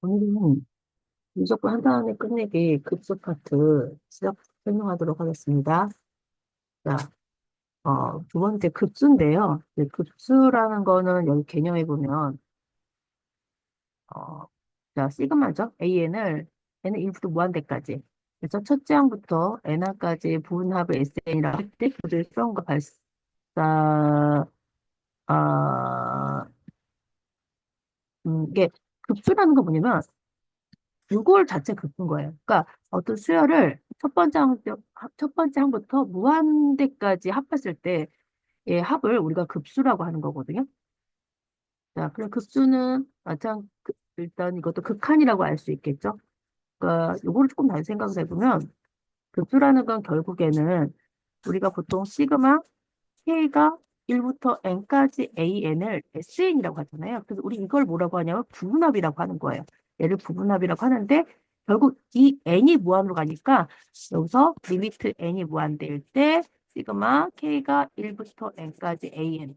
오늘은 무조건 한 다음에 끝내기 급수 파트 시작 설명하도록 하겠습니다. 자, 두 번째 급수인데요. 급수라는 거는 여기 개념해 보면, 어, 자, 시그마죠. n을 1부터 무한대까지. 그래서 첫째 항부터 n항까지 부분합을 SN이라고 할 때, 교조의 수원과 발사, 아, 이게 급수라는 거 뭐냐면, 6월 자체 급수인 거예요. 그러니까 어떤 수열을 첫 번째 항부터 무한대까지 합했을 때, 예, 합을 우리가 급수라고 하는 거거든요. 자, 그럼 급수는 일단 이것도 극한이라고 알 수 있겠죠. 그러니까 요거를 조금 다시 생각을 해보면 급수라는 건 결국에는 우리가 보통 시그마 K가 1부터 N까지 AN을 SN이라고 하잖아요. 그래서 우리 이걸 뭐라고 하냐면 부분합이라고 하는 거예요. 얘를 부분합이라고 하는데 결국 이 N이 무한으로 가니까 여기서 리미트 N이 무한대일 때 시그마 K가 1부터 N까지 AN.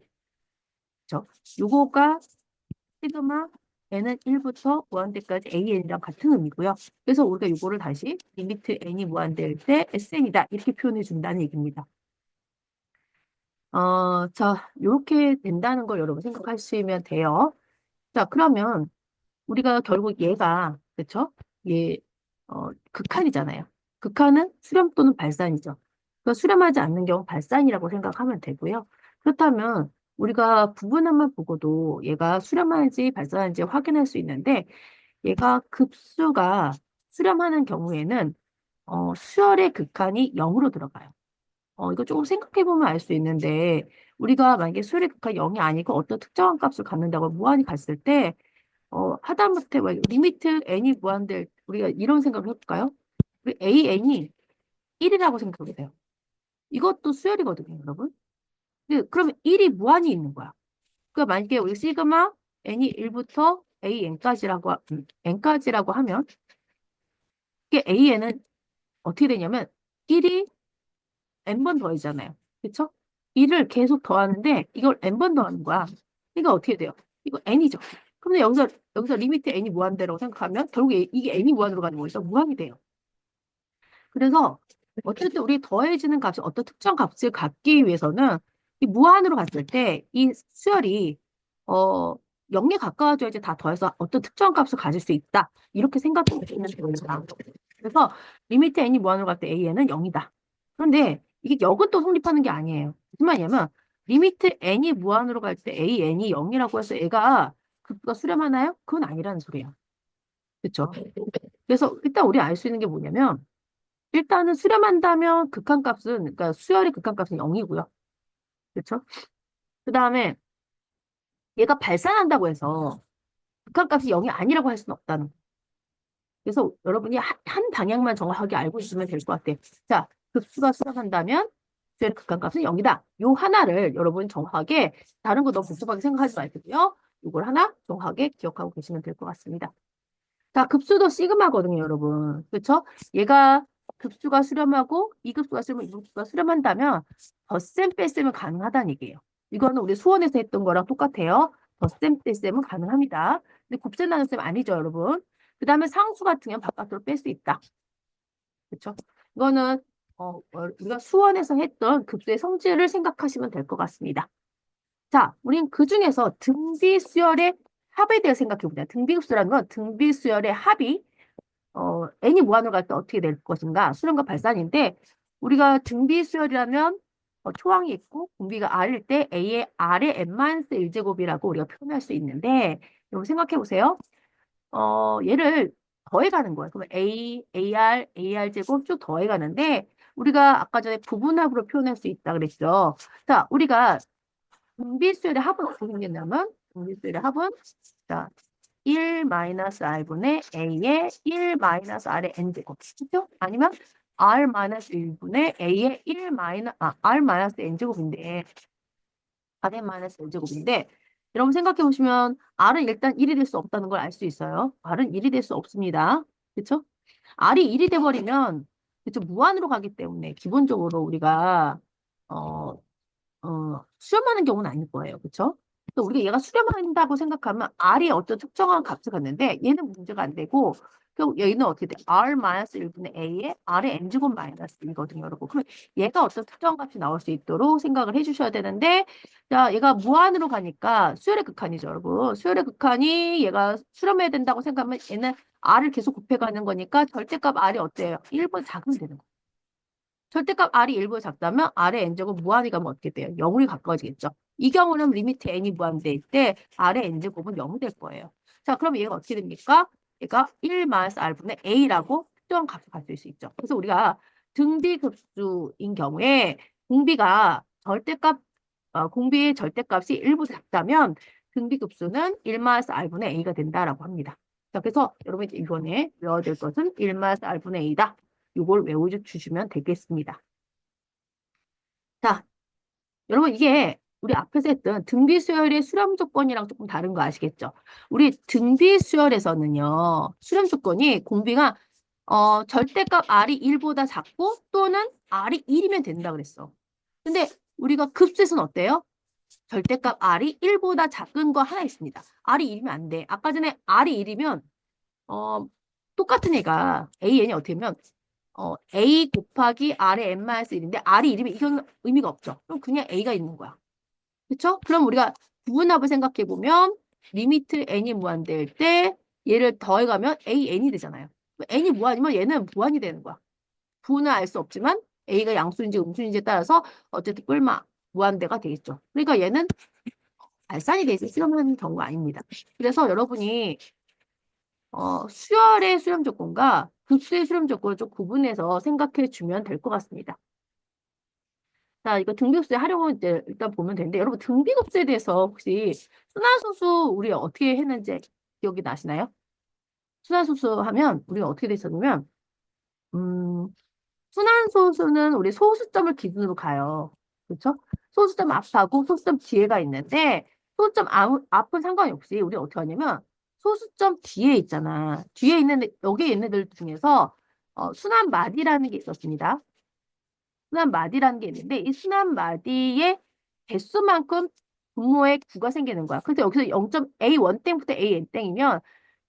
그렇죠? 요거가 시그마 N은 1부터 무한대까지 AN이랑 같은 의미고요. 그래서 우리가 요거를 다시 리미트 N이 무한대일 때 SN이다. 이렇게 표현해 준다는 얘기입니다. 자, 이렇게 된다는 걸 여러분 생각하시면 돼요. 자, 그러면 우리가 결국 얘가, 그쵸? 얘, 극한이잖아요. 극한은 수렴 또는 발산이죠. 그러니까 수렴하지 않는 경우 발산이라고 생각하면 되고요. 그렇다면 우리가 부분함만 보고도 얘가 수렴하는지 발산하는지 확인할 수 있는데 얘가 급수가 수렴하는 경우에는 수열의 극한이 0으로 들어가요. 이거 조금 생각해보면 알 수 있는데, 우리가 만약에 수열의 극한 0이 아니고 어떤 특정한 값을 갖는다고 무한히 갔을 때, 하다못해 뭐 리미트 n이 무한될, 우리가 이런 생각을 해볼까요? 우리 an이 1이라고 생각해보세요. 이것도 수열이거든요, 여러분. 그러면 1이 무한히 있는 거야. 그러니까 만약에 우리 시그마 n이 1부터 n까지라고 하면, 이게 an은 어떻게 되냐면, 1이 n번 더하잖아요. 그쵸? 1을 계속 더하는데 이걸 n번 더하는 거야. 이거 어떻게 돼요? 이거 n이죠. 그럼 여기서 리미트 n이 무한대라고 생각하면 결국에 이게 n이 무한으로 가는 거니까 무한이 돼요. 그래서 어쨌든 우리 더해지는 값이 어떤 특정 값을 갖기 위해서는 이 무한으로 갔을 때 이 수열이 어 0에 가까워져야지 다 더해서 어떤 특정 값을 가질 수 있다. 이렇게 생각하면 되는 겁니다. 그래서 리미트 n이 무한으로 갈 때 an은 0이다. 그런데 이게 역은 또 성립하는 게 아니에요. 무슨 말이냐면 리미트 n이 무한으로 갈 때 an이 0이라고 해서 얘가 급수가 수렴하나요? 그건 아니라는 소리야. 그렇죠? 그래서 일단 우리 알 수 있는 게 뭐냐면 일단은 수렴한다면 극한값은 그러니까 수열의 극한값은 0이고요. 그렇죠? 그다음에 얘가 발산한다고 해서 극한값이 0이 아니라고 할 수는 없다는 거예요. 그래서 여러분이 한 방향만 정확하게 알고 있으면 될 것 같아요. 자, 급수가 수렴한다면 수열의 극한값은 0이다. 요 하나를 여러분 정확하게 다른 거 너무 복잡하게 생각하지 말고요. 이걸 하나 정확하게 기억하고 계시면 될 것 같습니다. 자, 급수도 시그마거든요, 여러분. 그렇죠? 얘가 급수가 수렴하고 이 급수가 수렴하고 이 급수가 수렴한다면 덧셈 뺄셈은 가능하다는 얘기예요. 이거는 우리 수원에서 했던 거랑 똑같아요. 덧셈 뺄셈은 가능합니다. 근데 곱셈 나눗셈 아니죠, 여러분. 그 다음에 상수 같은 경우는 바깥으로 뺄 수 있다. 그렇죠? 이거는 우리가 수원에서 했던 급수의 성질을 생각하시면 될 것 같습니다. 자, 우린 그중에서 등비수열의 합에 대해 생각해보자. 등비급수라는 건 등비수열의 합이 n이 무한으로 갈 때 어떻게 될 것인가? 수렴과 발산인데 우리가 등비수열이라면 초항이 있고 공비가 r일 때 a의 r의 n-1제곱이라고 우리가 표현할 수 있는데 여러분 생각해 보세요. 얘를 더해가는 거예요. 그러면 ar 제곱 쭉 더해가는데 우리가 아까 전에 부분합으로 표현할 수 있다 그랬죠. 자, 우리가 등비수열의 합은 어떻게 생겼냐면 등비수열의 합은 자, 1 마이너스 r분의 a의 1 마이너스 r의 n제곱. 그죠? 아니면 r 마이너스 1분의 a의 r 마이너스 n제곱인데 r의 마이너스 n제곱인데 여러분 생각해 보시면 r은 일단 1이 될 수 없다는 걸 알 수 있어요. r은 1이 될 수 없습니다. 그렇죠? r이 1이 돼 버리면 그쵸 무한으로 가기 때문에 기본적으로 우리가 어 수렴하는 경우는 아닐 거예요. 그렇죠? 또 우리가 얘가 수렴한다고 생각하면 R이 어떤 특정한 값을 갖는데 얘는 문제가 안 되고 그럼 얘는 어떻게 돼? R-1분의 A에 R의 N제곱 마이너스 1거든요, 여러분. 그럼 얘가 어떤 특정한 값이 나올 수 있도록 생각을 해주셔야 되는데 자, 얘가 무한으로 가니까 수열의 극한이죠, 여러분. 수열의 극한이 얘가 수렴해야 된다고 생각하면 얘는 R을 계속 곱해가는 거니까 절대값 R이 어때요? 1번 작으면 되는 거예요. 절대값 R이 1보다 작다면 R의 N제곱 무한이 가면 어떻게 돼요? 0으로 가까워지겠죠. 이 경우는 리미트 N이 무한대일 때 R의 N제곱은 0이 될 거예요. 자, 그럼 얘가 어떻게 됩니까? 얘가 1 마이너스 R분의 A라고 특정한 값을 가질 수 있죠. 그래서 우리가 등비급수인 경우에 공비가 절대값, 공비의 절대값이 1보다 작다면 등비급수는 1 마이너스 R분의 A가 된다라고 합니다. 자, 그래서 여러분 이번에 외워야 될 것은 1 마이너스 R분의 A다. 이걸 외워주시면 되겠습니다. 자, 여러분 이게 우리 앞에서 했던 등비수열의 수렴 조건이랑 조금 다른 거 아시겠죠? 우리 등비수열에서는요. 수렴 조건이 공비가 절대값 R이 1보다 작고 또는 R이 1이면 된다 그랬어. 근데 우리가 급수에서는 어때요? 절대값 R이 1보다 작은 거 하나 있습니다. R이 1이면 안 돼. 아까 전에 R이 1이면 어, 똑같은 애가 AN이 어떻게 하면 A 곱하기 R의 n-1인데 R이 1이면 이건 의미가 없죠. 그럼 그냥 A가 있는 거야. 그렇죠? 그럼 우리가 부분합을 생각해 보면 리미트 n이 무한대일 때 얘를 더해가면 AN이 되잖아요. n이 무한이면 얘는 무한이 되는 거야. 부는 알 수 없지만 A가 양수인지 음수인지에 따라서 어쨌든 뿔마 무한대가 되겠죠. 그러니까 얘는 알산이 돼서 실험하는 경우가 아닙니다. 그래서 여러분이 수열의 수렴 조건과 급수의 수렴 조건을 좀 구분해서 생각해 주면 될 것 같습니다. 자, 이거 등비급수에 활용을 이제 일단 보면 되는데, 여러분 등비급수에 대해서 혹시 순환소수 우리 어떻게 했는지 기억이 나시나요? 순환소수 하면 우리가 어떻게 됐었냐면, 음, 순환소수는 우리 소수점을 기준으로 가요. 그렇죠? 소수점 앞하고 소수점 뒤에가 있는데, 소수점 앞은 상관이 없이 우리 어떻게 하냐면, 소수점 뒤에 있잖아. 뒤에 있는, 여기에 있는 애들 중에서 순환 마디라는 게 있었습니다. 순환 마디라는 게 있는데 이 순환 마디의 개수만큼 분모에 9가 생기는 거야. 그래서 여기서 0.A1 땡부터 AN 땡이면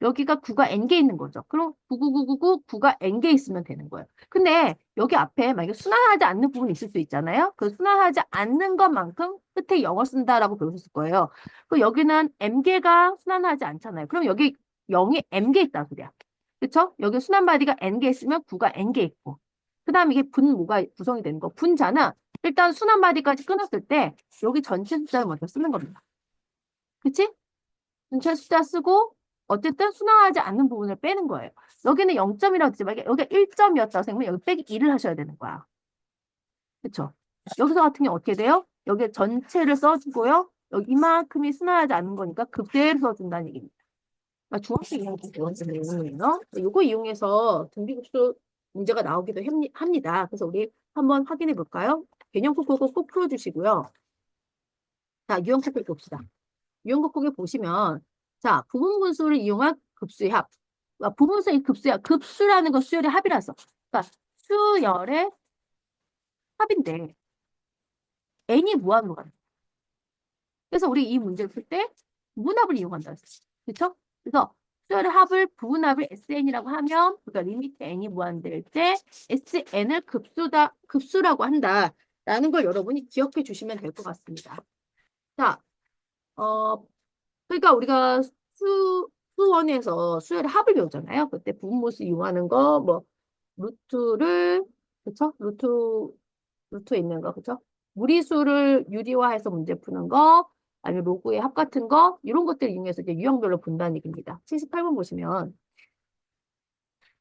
여기가 9가 N개 있는 거죠. 그럼 99999 9가 N개 있으면 되는 거예요. 근데 여기 앞에 만약에 순환하지 않는 부분이 있을 수 있잖아요. 그 순환하지 않는 것만큼 끝에 0을 쓴다라고 배우셨을 거예요. 그 여기는 M개가 순환하지 않잖아요. 그럼 여기 0이 M개 있다 소리야. 그렇죠? 여기 순환 마디가 N개 있으면 9가 N개 있고 그 다음 이게 분모가 구성이 되는 거. 분자는 일단 순환 마디까지 끊었을 때 여기 전체 숫자를 먼저 쓰는 겁니다. 그치? 전체 숫자 쓰고 어쨌든 순환하지 않는 부분을 빼는 거예요. 여기는 0점이라고 했지만 여기가 1점이었다고 생각하면 여기 빼기 2를 하셔야 되는 거야. 그쵸? 여기서 같은 경우 어떻게 돼요? 여기 전체를 써주고요. 여기 이만큼이 순환하지 않는 거니까 그대로 써준다는 얘기입니다. 그러니까 중학생 이용해서 배웠던 내용이에요. 이거 이용해서 등비급수 문제가 나오기도 합니다. 그래서 우리 한번 확인해 볼까요? 개념 콕콕 꼭 풀어주시고요. 자, 유형 콕콕 봅시다. 유형 콕콕에 보시면 자, 부분분수를 이용한 급수의 합. 부분수의 급수의 합. 급수라는 건 수열의 합이라서. 그러니까 수열의 합인데 n이 무한으로 가는. 그래서 우리 이 문제를 풀 때 부분합을 이용한다 했어요. 그렇죠? 그래서 수열의 합을 부분합을 SN이라고 하면 그러니까 리미트 n이 무한될 때 SN을 급수라고 한다라는 걸 여러분이 기억해 주시면 될 것 같습니다. 자, 그러니까 우리가 수원에서 수열의 합을 배우잖아요. 그때 부분모수 이용하는 거, 뭐 루트를 그렇죠? 루트에 있는 거, 그렇죠? 무리수를 유리화해서 문제 푸는 거, 아니면 로그의 합 같은 거, 이런 것들 이용해서 이제 유형별로 본다는 얘기입니다. 78번 보시면,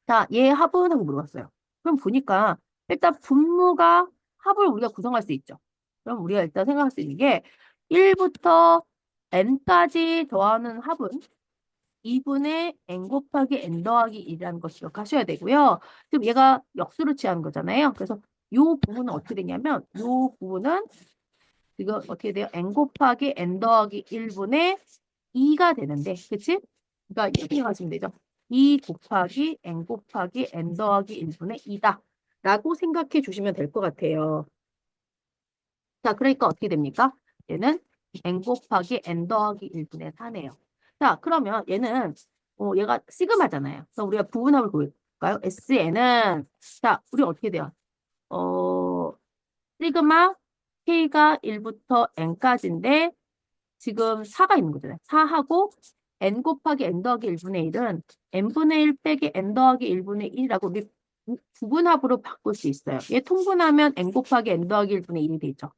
자, 얘 합은 하고 물어봤어요. 그럼 보니까 일단 분모가 합을 우리가 구성할 수 있죠. 그럼 우리가 일단 생각할 수 있는 게 1부터 n까지 더하는 합은 2분의 n 곱하기 n 더하기 1이라는 거 기억하셔야 되고요. 지금 얘가 역수를 취하는 거잖아요. 그래서 이 부분은 어떻게 되냐면 이 부분은 이거 어떻게 돼요? n 곱하기 n 더하기 1분의 2가 되는데 그치? 그러니까 이렇게 하시면 되죠. 2 곱하기 n 곱하기 n 더하기 1분의 2다. 라고 생각해 주시면 될 것 같아요. 자, 그러니까 어떻게 됩니까? 얘는 n 곱하기 n 더하기 1분의 4네요. 자, 그러면 얘는 얘가 시그마잖아요. 그래서 우리가 부분합을 볼까요? SN은 자, 우리 어떻게 돼요? 어, 시그마 K가 1부터 N까지인데 지금 4가 있는 거잖아요. 4하고 N 곱하기 N 더하기 1분의 1은 N분의 1 빼기 N 더하기 1분의 1이라고 우리 부분합으로 바꿀 수 있어요. 얘 통분하면 N 곱하기 N 더하기 1분의 1이 되죠.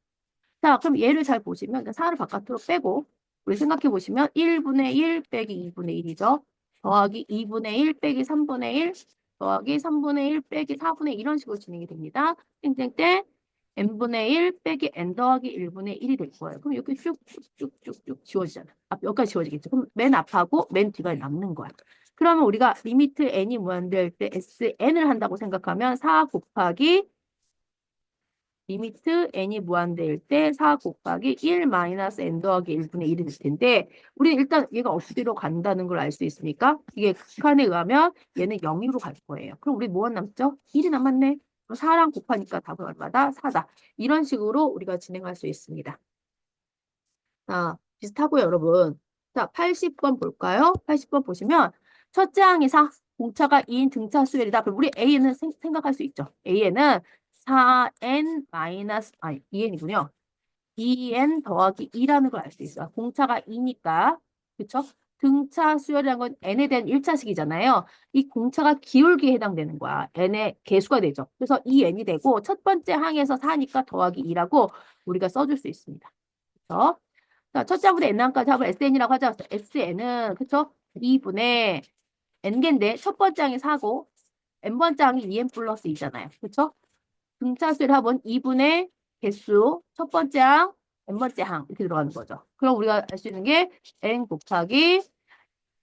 자, 그럼 얘를 잘 보시면 4를 바깥으로 빼고 우리 생각해 보시면 1분의 1 빼기 2분의 1이죠. 더하기 2분의 1 빼기 3분의 1 더하기 3분의 1 빼기 4분의 1 이런 식으로 진행이 됩니다. 땡땡땡 n분의 1 빼기 n 더하기 1분의 1이 될 거예요. 그럼 이렇게 쭉쭉쭉쭉 지워지잖아. 여기까지 지워지겠죠. 그럼 맨 앞하고 맨 뒤가 남는 거야. 그러면 우리가 리미트 n이 무한대일 때 sn을 한다고 생각하면 4 곱하기 리미트 n이 무한대일 때 4 곱하기 1 마이너스 n 더하기 1분의 1이 될 텐데 우리는 일단 얘가 어디로 간다는 걸 알 수 있습니까? 이게 극한에 의하면 얘는 0으로 갈 거예요. 그럼 우리 뭐가 남죠? 1이 남았네. 4랑 곱하니까 답은 얼마다? 4다. 이런 식으로 우리가 진행할 수 있습니다. 자, 비슷하고요, 여러분. 자, 80번 볼까요? 80번 보시면 첫째 항이 4, 공차가 2인 등차 수열이다. 그럼 우리 A는 생각할 수 있죠. A에는 4n 마이너스, 아니, 2n이군요. 2n 더하기 2라는 걸 알 수 있어요. 공차가 2니까. 그쵸? 등차 수열이라는 건 n에 대한 1차식이잖아요. 이 공차가 기울기에 해당되는 거야. n의 개수가 되죠. 그래서 2n이 되고 첫 번째 항에서 4니까 더하기 2라고 우리가 써줄 수 있습니다. 그쵸? 자, 첫째 항부터 n항까지 합을 SN이라고 하자. SN은 그쵸? 2분의 n개인데 첫 번째 항이 4고 n번째 항이 2n 플러스 2잖아요. 그쵸? 등차수열 합은 2분의 개수 첫 번째 항, n번째 항 이렇게 들어가는 거죠. 그럼 우리가 알 수 있는 게 n 곱하기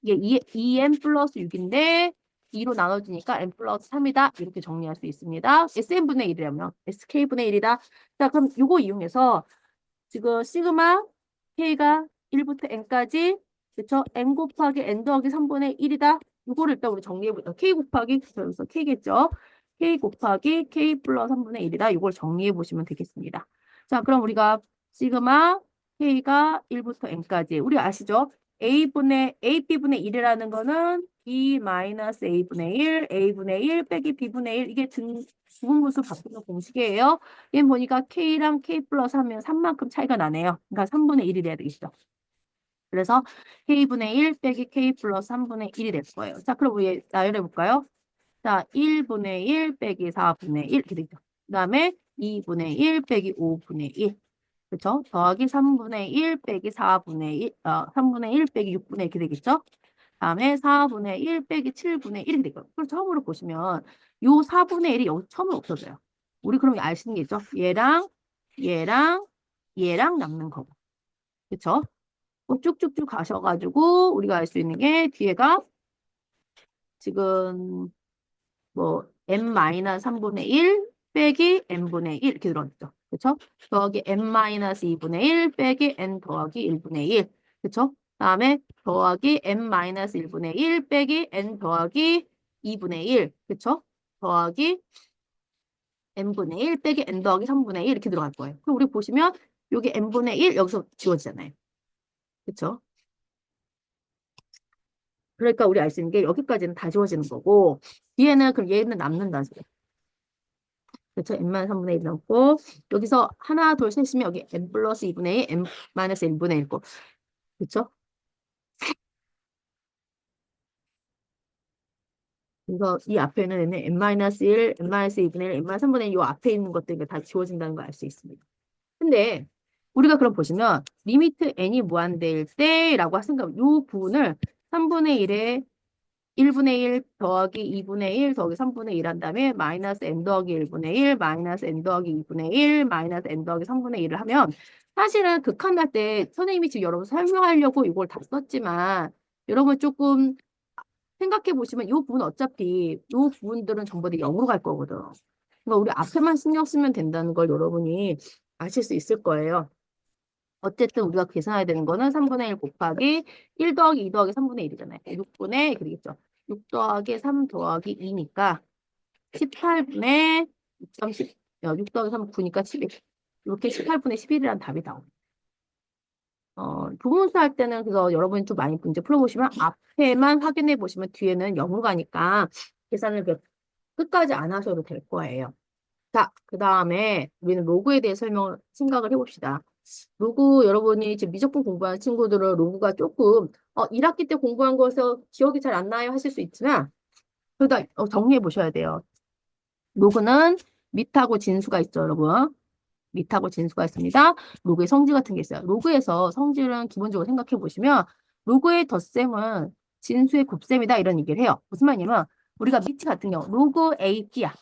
이게 2n 플러스 6인데 2로 나눠지니까 n 플러스 3이다. 이렇게 정리할 수 있습니다. sn분의 1이라면 sk분의 1이다. 자, 그럼 이거 이용해서 지금 시그마 k가 1부터 n까지 그쵸? n 곱하기 n 더하기 3분의 1이다. 이거를 일단 우리 정리해보자. k 곱하기 여기서 k겠죠? k 곱하기 k 플러스 3분의 1이다. 이걸 정리해보시면 되겠습니다. 자, 그럼 우리가 시그마 k가 1부터 n까지 우리 아시죠? ab분의 1이라는 거는 b 마이너스 a분의 1, a분의 1 빼기 b분의 1 이게 부분분수 바꾸는 공식이에요. 얘는 보니까 K랑 K 플러스 하면 3만큼 차이가 나네요. 그러니까 3분의 1이 돼야 되겠죠. 그래서 K분의 1 빼기 K 플러스 3분의 1이 될 거예요. 자, 그럼 우리 나열해 볼까요? 자, 1분의 1 빼기 4분의 1 이렇게 되죠. 그 다음에 2분의 1 빼기 5분의 1. 그렇죠? 더하기 3분의 1 빼기 4분의 1, 3분의 1 빼기 6분의 1 이렇게 되겠죠? 다음에 4분의 1 빼기 7분의 1이 되고요. 그럼 처음으로 보시면 요 4분의 1이 여기 처음으로 없어져요. 우리 그럼 알 수 있는 게 있죠? 얘랑 얘랑 얘랑 남는 거고. 그쵸? 쭉쭉쭉 가셔가지고 우리가 알 수 있는 게 뒤에가 지금 뭐 n-3분의 1 빼기 n분의 1 이렇게 들어있죠. 그쵸? 더하기 n-2분의 1 빼기 n 더하기 1분의 1. 그쵸? 다음에 더하기 n-1분의 1 빼기 n 더하기 2분의 1. 그쵸? 더하기 n분의 1 빼기 n 더하기 3분의 1 이렇게 들어갈 거예요. 그럼 우리 보시면 여기 n분의 1 여기서 지워지잖아요. 그쵸? 그러니까 우리 알 수 있는 게 여기까지는 다 지워지는 거고 뒤에는 그럼 얘는 남는다는 소리예요. 그렇죠? n-3분의 1 남고 여기서 하나, 둘, 셋이면 여기 n 플러스 2분의 1, n 마이너스 1분의 1고 그렇죠? 그래서 이 앞에는 n-1, n-2분의 1, n-3분의 1, 이 앞에 있는 것들이 다 지워진다는 걸 알 수 있습니다. 근데 우리가 그럼 보시면 리미트 n이 무한대일 때라고 생각하면 이 부분을 3분의 1에 1분의 1 더하기 2분의 1 더하기 3분의 1 한 다음에 마이너스 n 더하기 1분의 1 마이너스 n 더하기 2분의 1 마이너스 n 더하기 3분의 1을 하면 사실은 극한할 때 선생님이 지금 여러분 설명하려고 이걸 다 썼지만 여러분 조금 생각해 보시면 이 부분 어차피 이 부분들은 전부 다 0으로 갈 거거든. 그러니까 우리 앞에만 신경 쓰면 된다는 걸 여러분이 아실 수 있을 거예요. 어쨌든 우리가 계산해야 되는 거는 3분의 1 곱하기 1 더하기 2 더하기 3분의 1이잖아요. 6분의 그러겠죠. 6 더하기 3 더하기 2니까 18분의 6, 6 더하기 3 9니까 11. 이렇게 18분의 11이라는 답이 나옵니다. 부분수 할 때는 그래서 여러분이 좀 많이 문제 풀어보시면 앞에만 확인해 보시면 뒤에는 영어 가니까 계산을 끝까지 안 하셔도 될 거예요. 자, 그 다음에 우리는 로그에 대해 생각을 해봅시다. 로그 여러분이 지금 미적분 공부하는 친구들은 로그가 조금 1학기 때 공부한 거에서 기억이 잘 안 나요 하실 수 있지만 그러다 정리해 보셔야 돼요. 로그는 밑하고 진수가 있죠, 여러분. 밑하고 진수가 있습니다. 로그의 성질 같은 게 있어요. 로그에서 성질은 기본적으로 생각해 보시면 로그의 덧셈은 진수의 곱셈이다 이런 얘기를 해요. 무슨 말이냐면 우리가 밑 같은 경우 로그 AB야.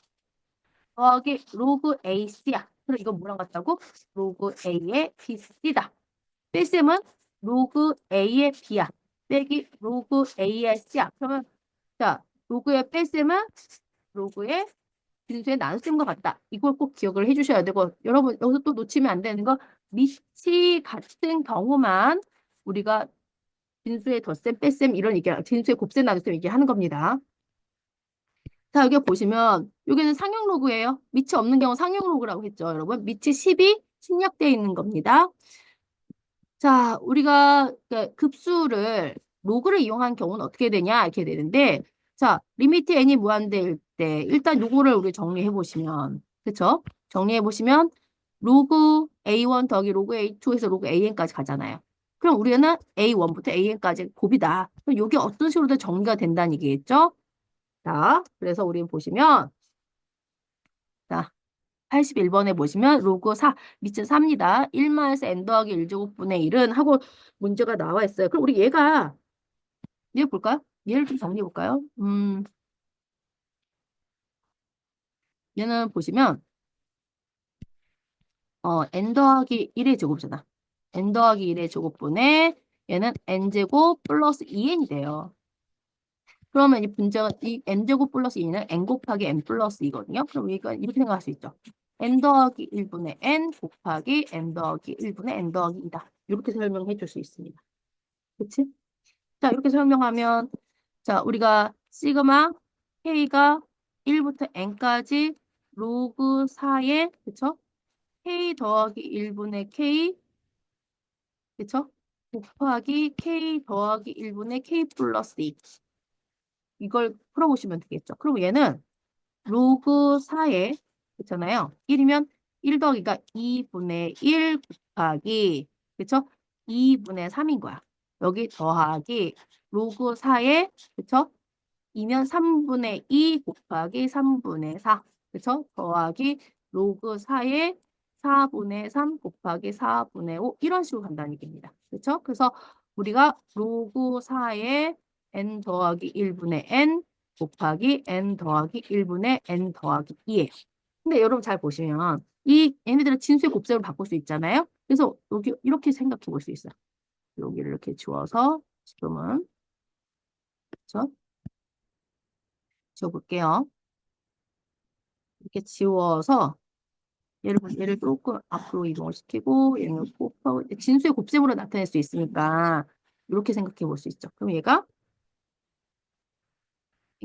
더하기 로그 AC야. 그럼 이거 뭐랑 같다고? 로그 A의 BC다. 뺄셈은 로그 A의 B야. 빼기 로그 A의 C야. 그러면 자 로그의 뺄셈은 로그의 진수의 나눗셈과 같다. 이걸 꼭 기억을 해주셔야 되고 여러분 여기서 또 놓치면 안 되는 거 밑이 같은 경우만 우리가 진수의 덧셈, 뺄셈 이런 얘기, 진수의 곱셈, 나눗셈 얘기하는 겁니다. 자, 여기 보시면 여기는 상형 로그예요. 밑이 없는 경우 상형 로그라고 했죠, 여러분. 밑이 10이 생략되어 있는 겁니다. 자, 우리가 급수를 로그를 이용한 경우는 어떻게 되냐 이렇게 되는데 자, 리미트 n이 무한대일 때 일단 요거를 우리 정리해 보시면 그렇죠? 정리해 보시면 로그 a1 더하기 로그 a2에서 로그 an까지 가잖아요. 그럼 우리는 a1부터 an까지 곱이다. 그럼 요게 어떤 식으로든 정리가 된다는 얘기겠죠? 자, 그래서 우리 보시면 자, 81번에 보시면 로그 4, 밑은 4입니다. 1마에서 n 더하기 1제곱분의 1은 하고 문제가 나와 있어요. 그럼 우리 얘 볼까요? 얘를 좀 정리해 볼까요? 얘는 보시면 n 더하기 1의 제곱이잖아. n 더하기 1의 제곱분의 얘는 n제곱 플러스 2n이 돼요. 그러면 이 문제가 이 n제곱 플러스 2는 n 곱하기 n 플러스 2거든요. 그럼 이거 이렇게 생각할 수 있죠. n 더하기 1분의 n 곱하기 n 더하기 1분의 n 더하기 2다. 이렇게 설명해 줄 수 있습니다. 그치? 자, 이렇게 설명하면 자, 우리가 시그마 k가 1부터 n까지 로그 4에 그쵸? k 더하기 1분의 k 그쵸? 곱하기 k 더하기 1분의 k 플러스 2 이걸 풀어보시면 되겠죠. 그럼 얘는 로그 4에 그렇잖아요. 1이면 1 더하기가 2분의 1 곱하기 그쵸? 2분의 3인 거야. 여기 더하기 로그 4에 그쵸? 2면 3분의 2 곱하기 3분의 4 그쵸? 더하기 로그 4에 4분의 3 곱하기 4분의 5 이런 식으로 간다는 얘기입니다. 그렇죠? 그래서 우리가 로그 4에 n 더하기 1분의 n 곱하기 n 더하기 1분의 n 더하기 2예요. 근데 여러분 잘 보시면 이 얘네들은 진수의 곱셈으로 바꿀 수 있잖아요. 그래서 여기 이렇게 생각해 볼 수 있어요. 여기를 이렇게 지워서 지금은 그렇죠? 지워볼게요. 이렇게 지워서 얘를 조금 앞으로 이동을 시키고 얘를 곱하고 진수의 곱셈으로 나타낼 수 있으니까 이렇게 생각해 볼 수 있죠. 그럼 얘가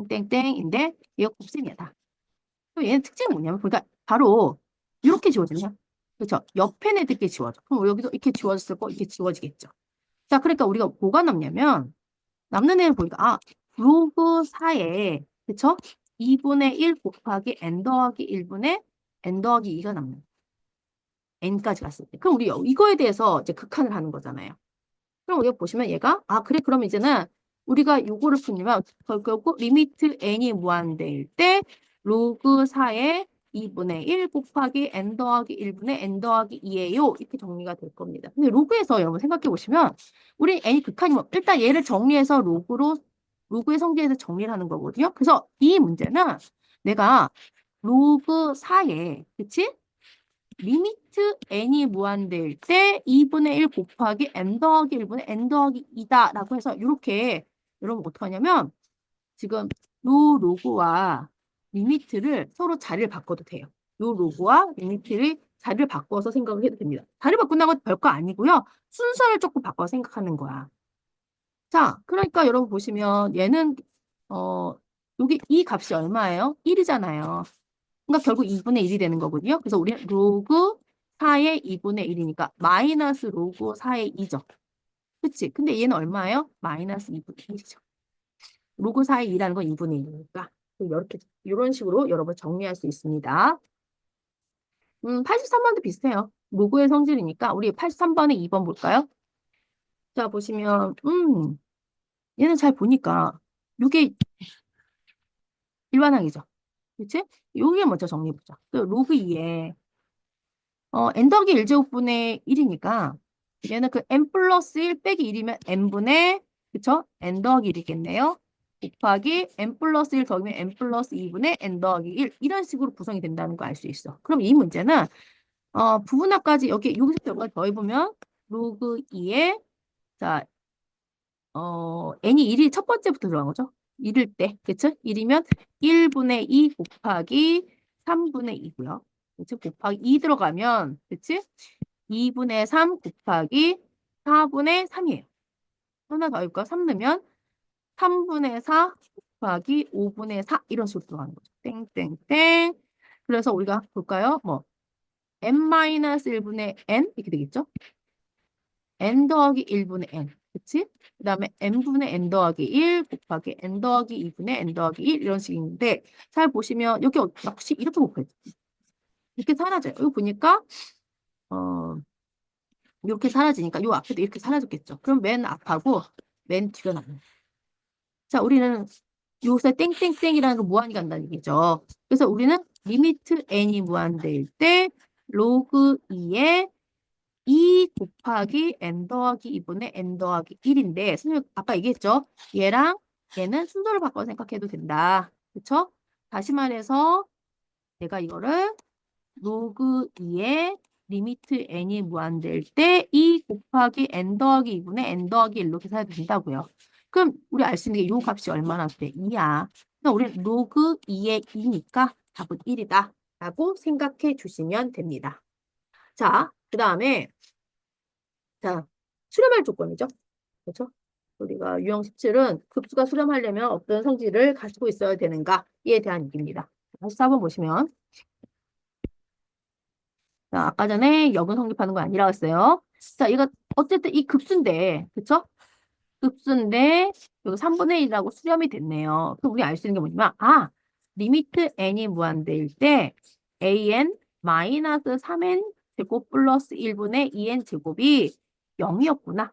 땡땡땡인데 얘가 곱셈이야 다. 그럼 얘는 특징이 뭐냐면 그러니까 바로 이렇게 지워지네요. 그렇죠? 옆에 애들께 지워져. 그럼 여기도 이렇게 지워졌을 거 이렇게 지워지겠죠. 자, 그러니까 우리가 뭐가 남냐면 남는 애를 보니까 로그 4에 그렇죠? 2분의 1 곱하기 n 더하기 1분의 n 더하기 2가 남는 n까지 갔을 때. 그럼 우리 이거에 대해서 이제 극한을 하는 거잖아요. 그럼 우리가 보시면 얘가 그래 그럼 이제는 우리가 요거를 풀면 결국 리미트 n이 무한대일 때 로그 4의 2분의 1 곱하기 n 더하기 1분의 n 더하기 2예요. 이렇게 정리가 될 겁니다. 근데 로그에서 여러분 생각해 보시면 우리 n이 극한이면 일단 얘를 정리해서 로그의 성질에서 정리를 하는 거거든요. 그래서 이 문제는 내가 로그 4에 그치? 리미트 n이 무한대일 때 2분의 1 곱하기 n 더하기 1분의 n 더하기 2다 라고 해서 이렇게 여러분 어떡하냐면 지금 요 로그와 리미트를 서로 자리를 바꿔도 돼요. 요 로그와 리미트를 자리를 바꿔서 생각을 해도 됩니다. 자리 바꾼다는 건 별거 아니고요. 순서를 조금 바꿔서 생각하는 거야. 자, 그러니까 여러분 보시면 얘는 여기 이 값이 얼마예요? 1이잖아요. 그러니까 결국 2분의 1이 되는 거거든요. 그래서 우리는 로그 4의 2분의 1이니까 마이너스 로그 4의 2죠. 그치? 근데 얘는 얼마예요? 마이너스 2분의 1이죠. 로그 4의 2라는 건 2분의 1이니까. 이렇게, 이런 식으로 여러분 정리할 수 있습니다. 83번도 비슷해요. 로그의 성질이니까 우리 83번에 2번 볼까요? 자, 보시면, 얘는 잘 보니까 이게 일반항이죠. 그치? 요게 먼저 정리해보자. 그 로그 2에 n 더하기 1제곱분의 1이니까 얘는 그 n 플러스 1 빼기 1이면 n분의 그쵸? n 더하기 1이겠네요. 곱하기 n 플러스 1 더하면 n 플러스 2분의 n 더하기 1 이런 식으로 구성이 된다는 거 알 수 있어. 그럼 이 문제는 부분합까지 여기서 여기까지 더해보면 로그 2에 자 n이 1이 첫 번째부터 들어간 거죠. 1일 때, 그쵸? 1이면 1분의 2 곱하기 3분의 2고요. 그쵸? 곱하기 2 들어가면, 그치? 2분의 3 곱하기 4분의 3이에요. 하나 더 해볼까? 3 넣으면 3분의 4 곱하기 5분의 4 이런 식으로 들어가는 거죠. 땡땡땡. 그래서 우리가 볼까요? 뭐 n-1분의 n 이렇게 되겠죠? n 더하기 1분의 n. 그치? 그 다음에 n분의 n 더하기 1 곱하기 n 더하기 2분의 n 더하기 1 이런 식인데 잘 보시면 여기 역시 이렇게 곱해요. 이렇게 사라져요. 여기 보니까 어 이렇게 사라지니까 요 앞에도 이렇게 사라졌겠죠. 그럼 맨 앞하고 맨 뒤가 남아요. 자, 우리는 여기서 땡땡땡이라는 거 무한히 간다는 얘기죠. 그래서 우리는 리미트 n이 무한대일 때 로그 2에 2 곱하기 n 더하기 2분의 n 더하기 1인데 선생님 아까 얘기했죠? 얘랑 얘는 순서를 바꿔 생각해도 된다. 그쵸? 다시 말해서 내가 이거를 로그 2에 리미트 n이 무한될 때 2 곱하기 n 더하기 2분의 n 더하기 1로 계산해도 된다고요. 그럼 우리 알 수 있는 게 이 값이 얼마나 돼? 2야. 그럼 우리 로그 2의 2니까 답은 1이다. 라고 생각해 주시면 됩니다. 자, 그 다음에 자, 수렴할 조건이죠. 그렇죠? 우리가 유형 17은 급수가 수렴하려면 어떤 성질을 가지고 있어야 되는가에 대한 얘기입니다. 다시 4번 보시면 자, 아까 전에 역은 성립하는 거 아니라고 했어요. 자, 이거 어쨌든 이 급수인데 그렇죠? 급수인데 여기 3분의 1이라고 수렴이 됐네요. 그럼 우리 알 수 있는 게 뭐냐면 리미트 n이 무한대일 때 an 마이너스 3n 제곱 플러스 1분의 2n 제곱이 0이었구나.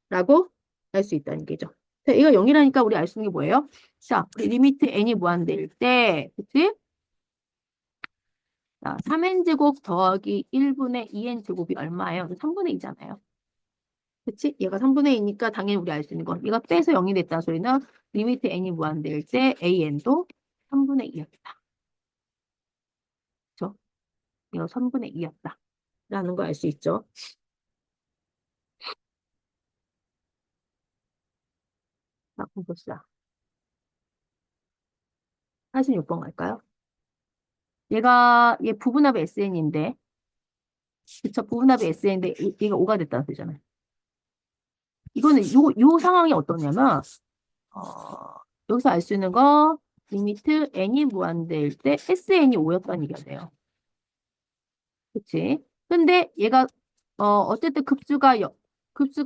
라고 알 수 있다는 얘기죠. 자, 이거 0이라니까 우리 알 수 있는 게 뭐예요? 자, 우리 리미트 n이 무한대일 때, 그치? 자, 3n제곱 더하기 1분의 2n제곱이 얼마예요? 3분의 2잖아요. 그치? 얘가 3분의 2니까 당연히 우리 알 수 있는 건 얘가 빼서 0이 됐다는 소리는 리미트 n이 무한대일 때 an도 3분의 2였다. 그쵸? 이거 3분의 2였다. 라는 거 알 수 있죠. 자, 그럼 봅시다. 46번 갈까요? 얘 부분합의 SN인데, 그쵸? 부분합의 SN인데 얘가 5가 됐다는 소리잖아요. 이거는 요 상황이 어떠냐면, 어, 여기서 알 수 있는 거, 리미트 n이 무한대일 때 SN이 5였다는 얘기가 돼요. 그치? 근데 얘가, 어쨌든 급수가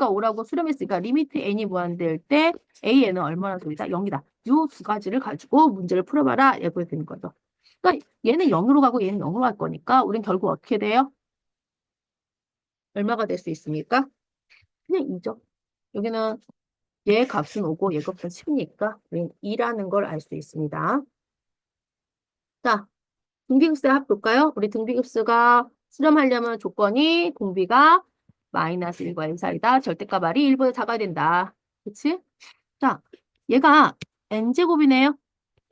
5라고 수렴했으니까 리미트 n이 무한대일 때 AN은 얼마나 소리다? 0이다. 요 두 가지를 가지고 문제를 풀어봐라. 이렇게 되는 거죠. 그러니까 얘는 0으로 가고 얘는 0으로 갈 거니까 우린 결국 어떻게 돼요? 얼마가 될 수 있습니까? 그냥 2죠. 여기는 얘 값은 5고 얘 값은 10이니까 우린 2라는 걸 알 수 있습니다. 자, 등비급수의 합 볼까요? 우리 등비급수가 수렴하려면 조건이 공비가 마이너스 1과 1 사이다. 절대값 R이 1보다 작아야 된다. 그치? 자, 얘가 n제곱이네요.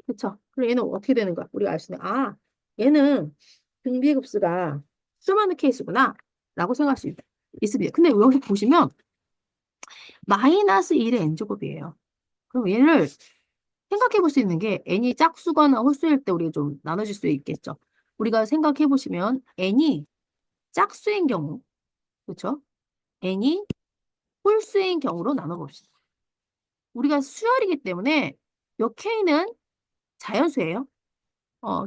그쵸? 그럼 얘는 어떻게 되는 거야? 우리가 알 수 있는, 얘는 등비급수가 수렴하는 케이스구나. 라고 생각할 수 있습니다. 근데 여기 보시면 마이너스 1의 n제곱이에요. 그럼 얘를 생각해 볼 수 있는 게 n이 짝수거나 홀수일 때 우리가 좀 나눠질 수 있겠죠. 우리가 생각해 보시면 n이 짝수인 경우, 그렇죠? n이 홀수인 경우로 나눠봅시다. 우리가 수열이기 때문에 요 k는 자연수예요.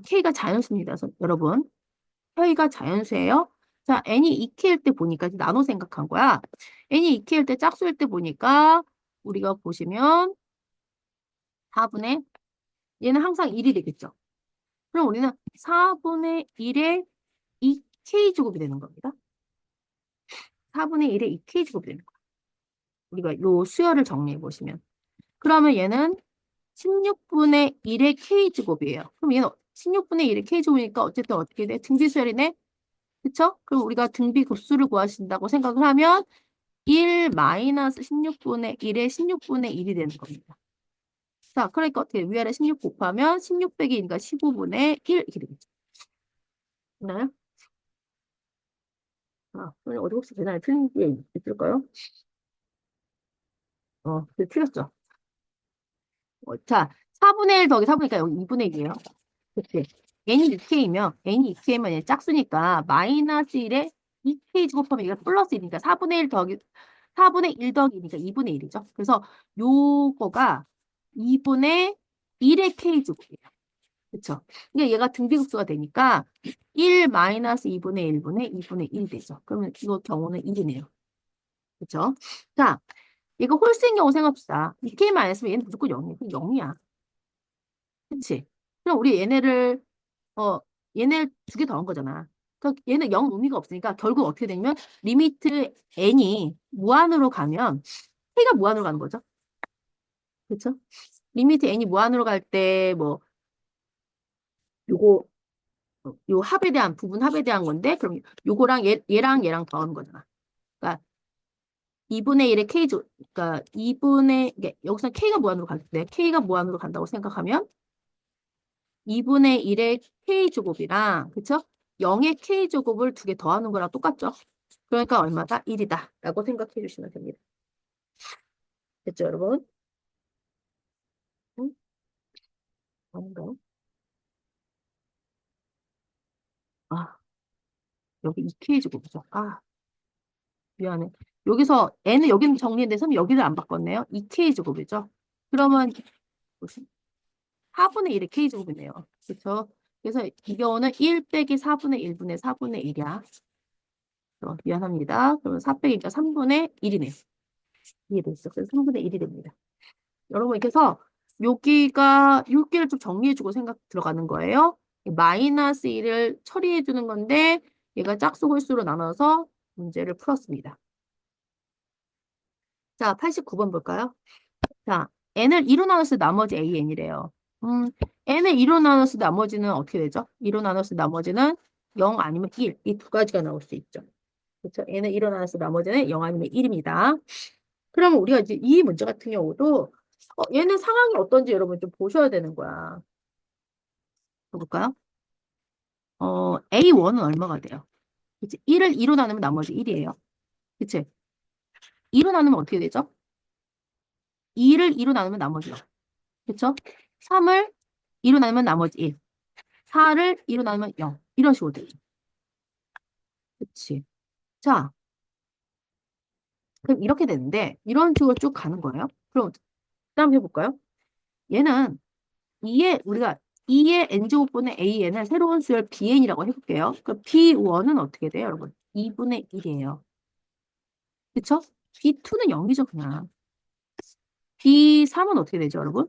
k가 자연수입니다. 여러분. k가 자연수예요. 자, n이 2k일 때 보니까 이제 나눠 생각한 거야. n이 2k일 때 짝수일 때 보니까 우리가 보시면 4분의 얘는 항상 1이 되겠죠. 그럼 우리는 4분의 1의 2k제곱이 되는 겁니다. 4분의 1의 2k제곱이 되는 거야. 우리가 요 수열을 정리해 보시면. 그러면 얘는 16분의 1의 k제곱이에요. 그럼 얘는 16분의 1의 k제곱이니까 어쨌든 어떻게 돼? 등비수열이네? 그쵸? 그럼 우리가 등비 급수를 구하신다고 생각을 하면 1 마이너스 16분의 1의 16분의 1이 되는 겁니다. 자, 그러니까 어떻게 위아래 16 곱하면 16 빼기 1이니까 15분의 1 이렇게 되겠죠. 됐나요? 아, 오늘 어디 혹시 계산이 틀린 게 있을까요? 틀렸죠. 자, 4분의 1 더하기 4분의 1이니까 여기 2분의 1이에요. 그치? n이 2k면 얘 짝수니까 마이너스 1에 2k 제곱하면 이거 플러스 1이니까 4분의 1 더하기니까 2분의 1이죠. 그래서 요거가 2분의 1의 k 제곱이에요. 그쵸? 그러니까 얘가 등비급수가 되니까 1 마이너스 2분의 1분의 2분의 1 되죠. 그러면 이거 경우는 1이네요. 그쵸? 자, 얘가 홀수인 경우 생각합시다. 2k만 안 했으면 얘는 무조건 0이에요. 0이야. 그치? 그럼 우리 얘네 두 개 더한 거잖아. 그러니까 얘는 0 의미가 없으니까 결국 어떻게 되냐면 리미트 n이 무한으로 가면 k가 무한으로 가는 거죠. 그렇죠? 리미트 n이 무한으로 갈 때 뭐 요거 요 합에 대한 부분 합에 대한 건데 그럼 요거랑 얘랑 더하는 거잖아. 그러니까 2분의 1의 k죠. 그러니까 2분의 여기서 k가 무한으로 갈 때 k가 무한으로 간다고 생각하면 2분의 1의 k제곱이랑 그쵸? 0의 k제곱을 두 개 더하는 거랑 똑같죠? 그러니까 얼마다? 1이다 라고 생각해 주시면 됩니다. 됐죠, 여러분? 응? 아닌가요? 아, 여기 2k제곱이죠. 아, 미안해. 여기서 n은 여기는 정리돼서 여기를 안 바꿨네요. 2k제곱이죠. 그러면 무슨 4분의 1의 k제곱이네요. 그렇죠? 그래서 이 경우는 1 빼기 4분의 1분의 4분의 1이야. 미안합니다. 그러면 4 빼기니까 3분의 1이네요. 이해됐어. 그래서 3분의 1이 됩니다. 여러분 이렇게 해서 여기를 좀 정리해주고 생각 들어가는 거예요. 마이너스 1을 처리해주는 건데 얘가 짝수 홀수로 나눠서 문제를 풀었습니다. 자, 89번 볼까요? 자, n을 2로 나눴을 때 나머지 an이래요. n을 2로 나눴을 때 나머지는 어떻게 되죠? 2로 나눴을 때 나머지는 0 아니면 1. 이 두 가지가 나올 수 있죠. 그렇죠? n을 2로 나눴을 때 나머지는 0 아니면 1입니다. 그러면 우리가 이제 이 문제 같은 경우도 얘는 상황이 어떤지 여러분 좀 보셔야 되는 거야. 볼까요? A1은 얼마가 돼요? 그치? 1을 2로 나누면 나머지 1이에요. 그치? 2로 나누면 어떻게 되죠? 2를 2로 나누면 나머지 0. 그쵸? 3을 2로 나누면 나머지 1. 4를 2로 나누면 0. 이런 식으로 되죠. 그치? 자, 그럼 이렇게 되는데 이런 식으로 쭉 가는 거예요. 그럼 다음 해볼까요? 얘는 우리가 2의 n제곱분의 an을 새로운 수열 bn이라고 해볼게요. 그 b1은 어떻게 돼요, 여러분? 2분의 1이에요. 그쵸? b2는 0이죠, 그냥. b3은 어떻게 되죠, 여러분?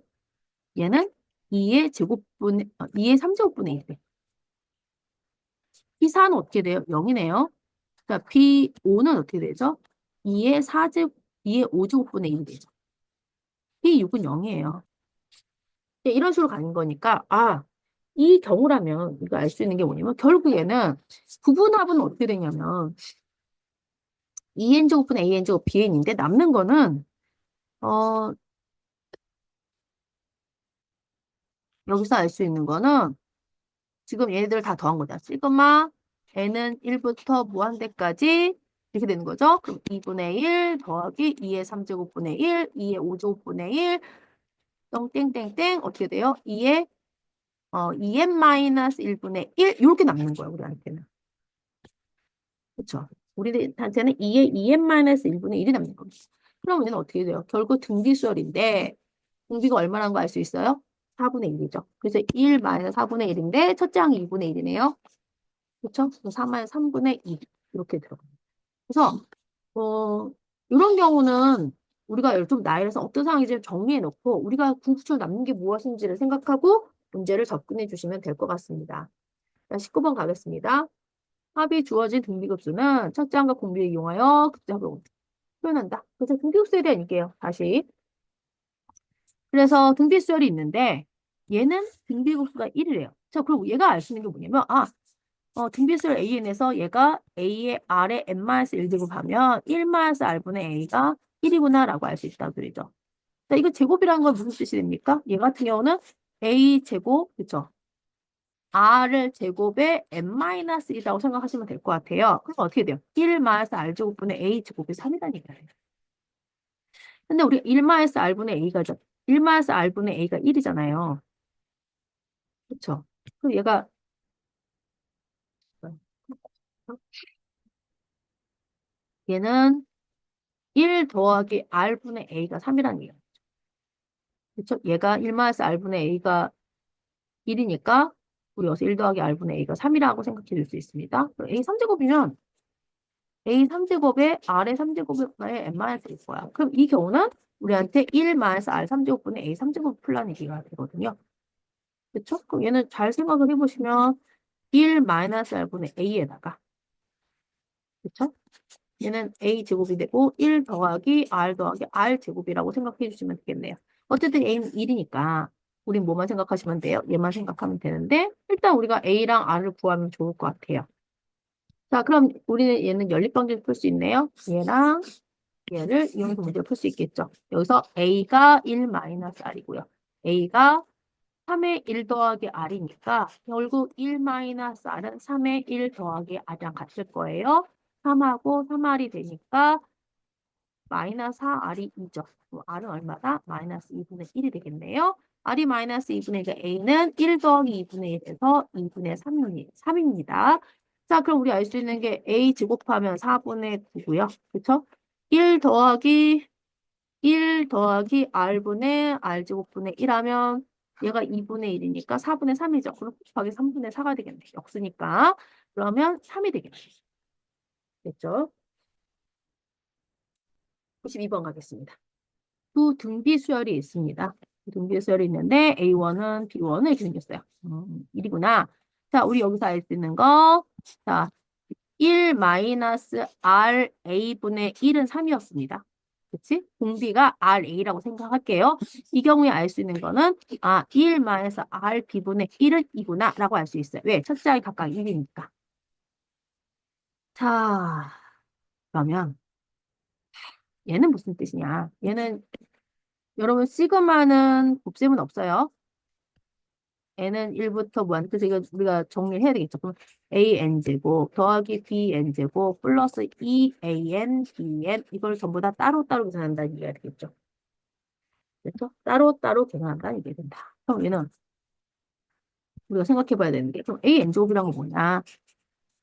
얘는 2의 3제곱분의 1. b4는 어떻게 돼요? 0이네요. 그러니까 b5는 어떻게 되죠? 2의 5제곱분의 1이 되죠. b6은 0이에요. 이런 식으로 가는 거니까, 이 경우라면, 이거 알 수 있는 게 뭐냐면, 결국에는 부분합은 어떻게 되냐면, 2n제곱분 an제곱 bn인데, 남는 거는, 어, 여기서 알 수 있는 거는, 지금 얘네들 다 더한 거잖아. 시그마, n은 1부터 무한대까지, 이렇게 되는 거죠. 그럼 2분의 1 더하기 2의 3제곱분의 1, 2의 5제곱분의 1, 땡땡땡, 어떻게 돼요? 2n-1분의 1, 이렇게 남는 거야, 우리한테는. 그쵸? 우리한테는 2의 2n-1분의 1이 남는 겁니다. 그럼 얘는 어떻게 돼요? 결국 등비수열인데, 등비가 얼마라는 거 알 수 있어요? 4분의 1이죠. 그래서 1-4분의 1인데, 첫째 항이 2분의 1이네요. 그쵸? 3-3분의 2. 이렇게 들어갑니다. 그래서 이런 경우는 우리가 좀 나열해서 어떤 상황인지 정리해 놓고 우리가 궁극적으로 남는 게 무엇인지를 생각하고 문제를 접근해 주시면 될 것 같습니다. 자, 19번 가겠습니다. 합이 주어진 등비급수는 첫째 항과 공비를 이용하여 극자합을 표현한다. 그래서 등비급수에 대한 얘기예요. 다시. 그래서 등비수열이 있는데 얘는 등비급수가 1이래요. 자, 그럼 얘가 알 수 있는 게 뭐냐면 등비수열 AN에서 얘가 A의 R에 n-1 제곱하면 1-R분의 A가 1이구나 라고 알 수 있다고 그러죠. 자, 이거 제곱이라는 건 무슨 뜻이 됩니까? 얘 같은 경우는 A 제곱, 그쵸? R을 제곱에 n-1이라고 생각하시면 될 것 같아요. 그럼 어떻게 돼요? 1-R 제곱분의 A 제곱이 3이라는 얘기예요. 근데 우리 1-R분의 A가 1-R분의 A가 1이잖아요. 그쵸? 그럼 얘가 얘는 1 더하기 R분의 A가 3이라는 얘기예요. 그쵸? 얘가 1-R분의 A가 1이니까 우리 여기서 1 더하기 R분의 A가 3이라고 생각해 줄 수 있습니다. A 3제곱이면 A 3제곱에 R의 3제곱에 n-1일 거야. 그럼 이 경우는 우리한테 1-R 3제곱분의 A 3제곱 풀라는 얘기가 되거든요. 그쵸? 그럼 얘는 잘 생각을 해보시면 1-R분의 A에다가 그쵸? 얘는 A 제곱이 되고 1 더하기 R 더하기 R 제곱이라고 생각해 주시면 되겠네요. 어쨌든 A는 1이니까 우린 뭐만 생각하시면 돼요? 얘만 생각하면 되는데 일단 우리가 A랑 R을 구하면 좋을 것 같아요. 자, 그럼 우리는 얘는 연립방정식 풀 수 있네요. 얘랑 얘를 이용해서 문제를 풀 수 있겠죠. 여기서 A가 1-R이고요. A가 3의 1 더하기 R이니까 결국 1-R은 3의 1 더하기 R이랑 같을 거예요. 3하고 3R이 되니까 마이너스 4R이 2죠. R은 얼마다? 마이너스 2분의 1이 되겠네요. R이 마이너스 2분의 1, A는 1 더하기 2분의 1에서 2분의 3입니다. 자, 그럼 우리 알 수 있는 게 A 제곱하면 4분의 9고요. 그쵸? 1 더하기 R분의 R 제곱분의 1 하면 얘가 2분의 1이니까 4분의 3이죠. 그럼 곱하기 3분의 4가 되겠네. 역수니까. 그러면 3이 되겠네. 됐죠? 92번 가겠습니다. 두 등비 수열이 있습니다. 등비 수열이 있는데 A1은 B1을 이렇게 생겼어요. 1이구나. 자, 우리 여기서 알 수 있는 거. 자, 1-RA분의 1은 3이었습니다. 그치? 공비가 RA라고 생각할게요. 이 경우에 알 수 있는 거는 1-RB분의 1은 2구나 라고 알 수 있어요. 왜? 첫째 항이 각각 1이니까. 자, 그러면 얘는 무슨 뜻이냐? 얘는 여러분 시그마는 곱셈은 없어요. n은 1부터 무한. 그래서 이거 우리가 정리를 해야 되겠죠. 그럼 an제곱 더하기 bn제곱 플러스 2an, bn 이걸 전부 다 따로따로 계산한다는 얘기가 되겠죠. 그렇죠? 따로따로 계산한다는 얘기가 된다. 그럼 얘는 우리가 생각해 봐야 되는 게 그럼 an제곱이란 건 뭐냐?